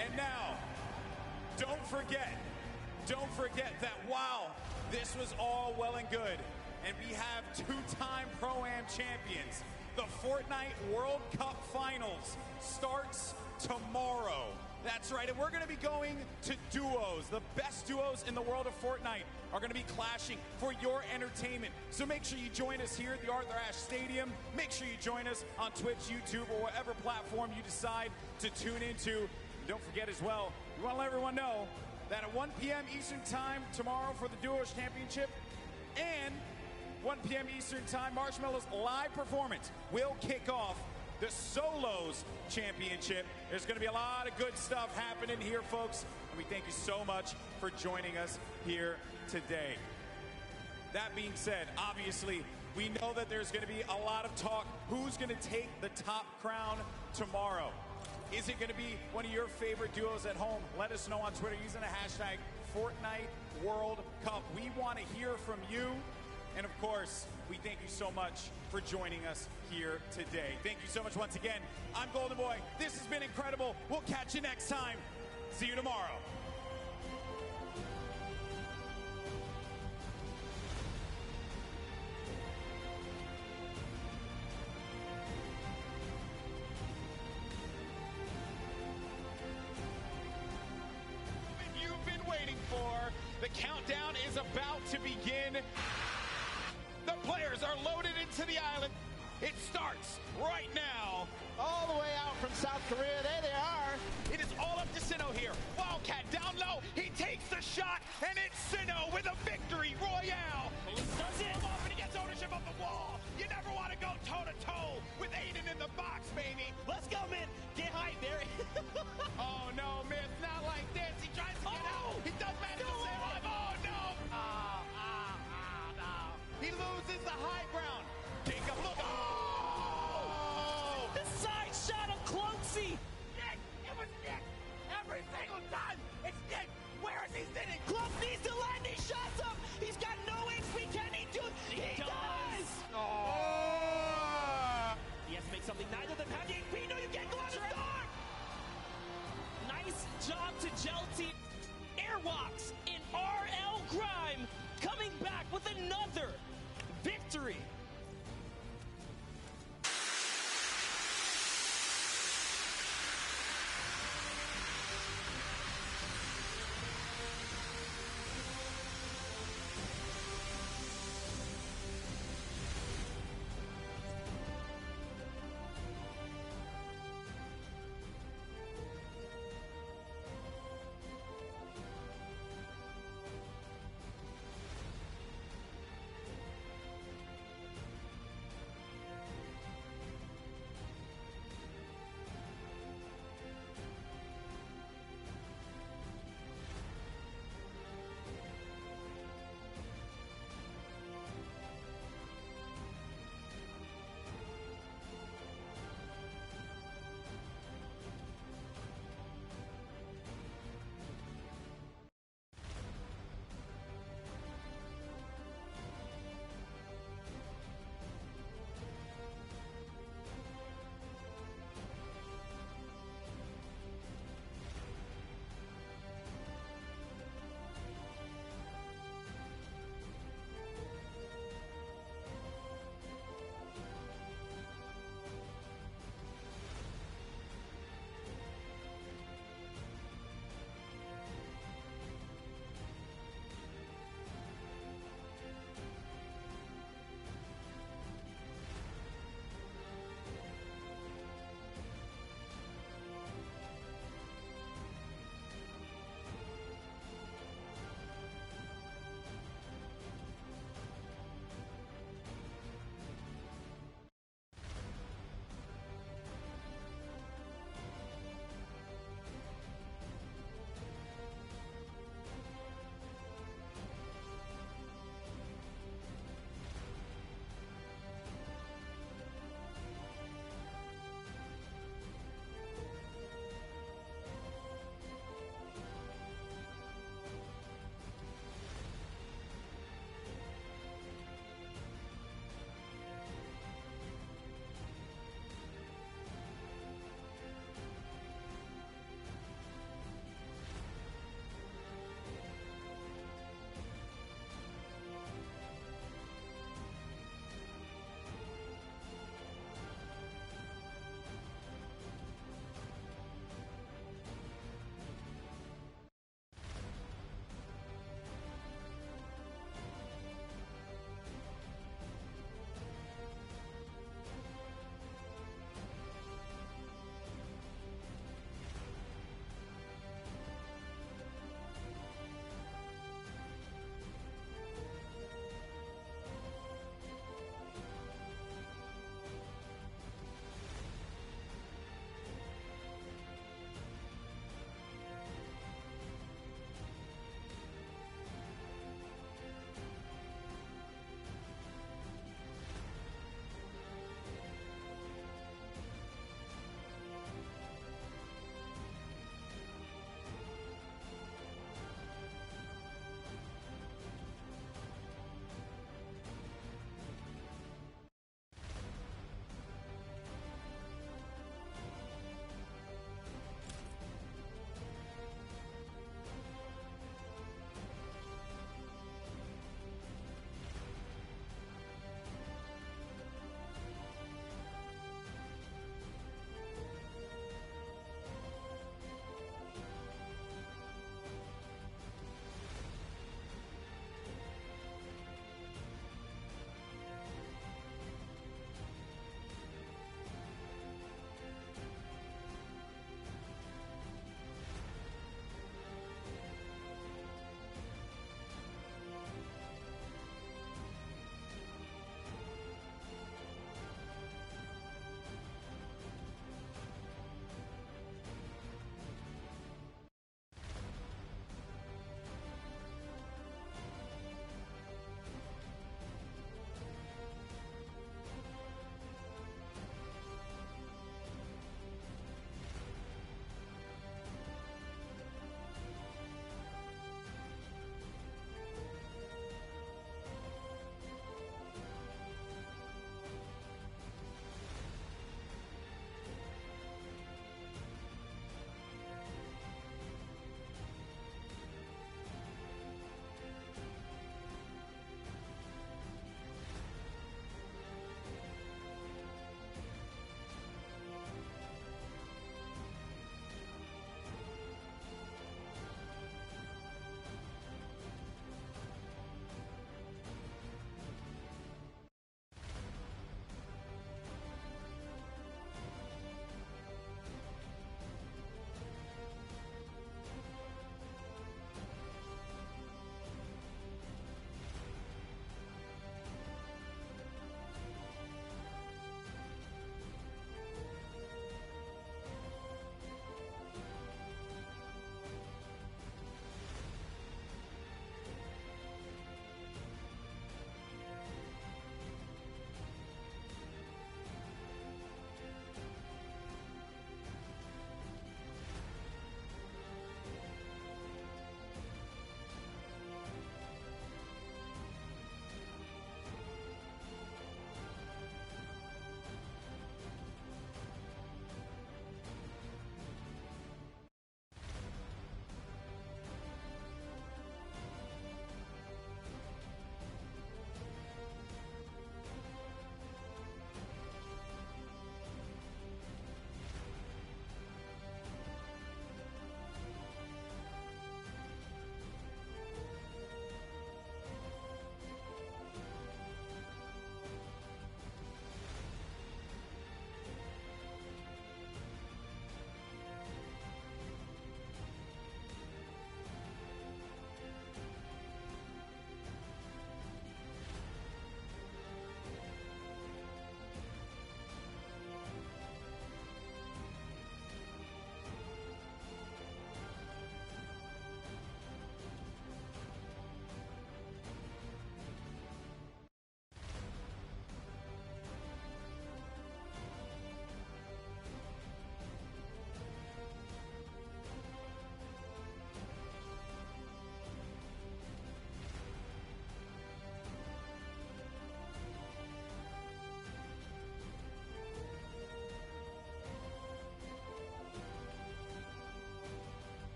And now, don't forget that while this was all well and good, and we have two-time Pro-Am champions, the Fortnite World Cup Finals starts tomorrow. That's right, and we're going to be going to duos. The best duos in the world of Fortnite are going to be clashing for your entertainment. So make sure you join us here at the Arthur Ashe Stadium. Make sure you join us on Twitch, YouTube, or whatever platform you decide to tune into. And don't forget as well, we want to let everyone know that at 1 p.m. Eastern Time tomorrow for the Duos Championship and 1 p.m. Eastern Time, Marshmallow's live performance will kick off the Solos Championship. There's going to be a lot of good stuff happening here, folks, and we thank you so much for joining us here today. That being said, obviously, we know that there's going to be a lot of talk. Who's going to take the top crown tomorrow? Is it going to be one of your favorite duos at home? Let us know on Twitter using the hashtag Fortnite World Cup. We want to hear from you. And of course, we thank you so much for joining us here today. Thank you so much once again. I'm Golden Boy. This has been incredible. We'll catch you next time. See you tomorrow. You've been waiting for. The countdown is about to begin. The players are loaded into the island. It starts right now. All the way out from South Korea. There they are. It is all up to Sinnoh here. Wildcat down low. He takes the shot, and it's Sinnoh with a victory royale. He does it off, and he gets ownership of the wall. You never want to go toe-to-toe with Aiden in the box, baby. Let's go, man. Get high there. Oh, no, Myth. Not like this. He tries to get out. He does manage to stay alive. Oh, no. He loses the high ground. Jacob, look. Oh! The side shot of Cloaksy. Nick! It was Nick! Every single time! It's Nick! Where is he sitting? Cloak needs to land these shots up. He's got no HP. Can he do it? He does! Oh! He has to make something. Neither of them have the HP. No, you can't go out of start. Nice job to Gel Team. Airwalks in RL Grime coming back with another victory.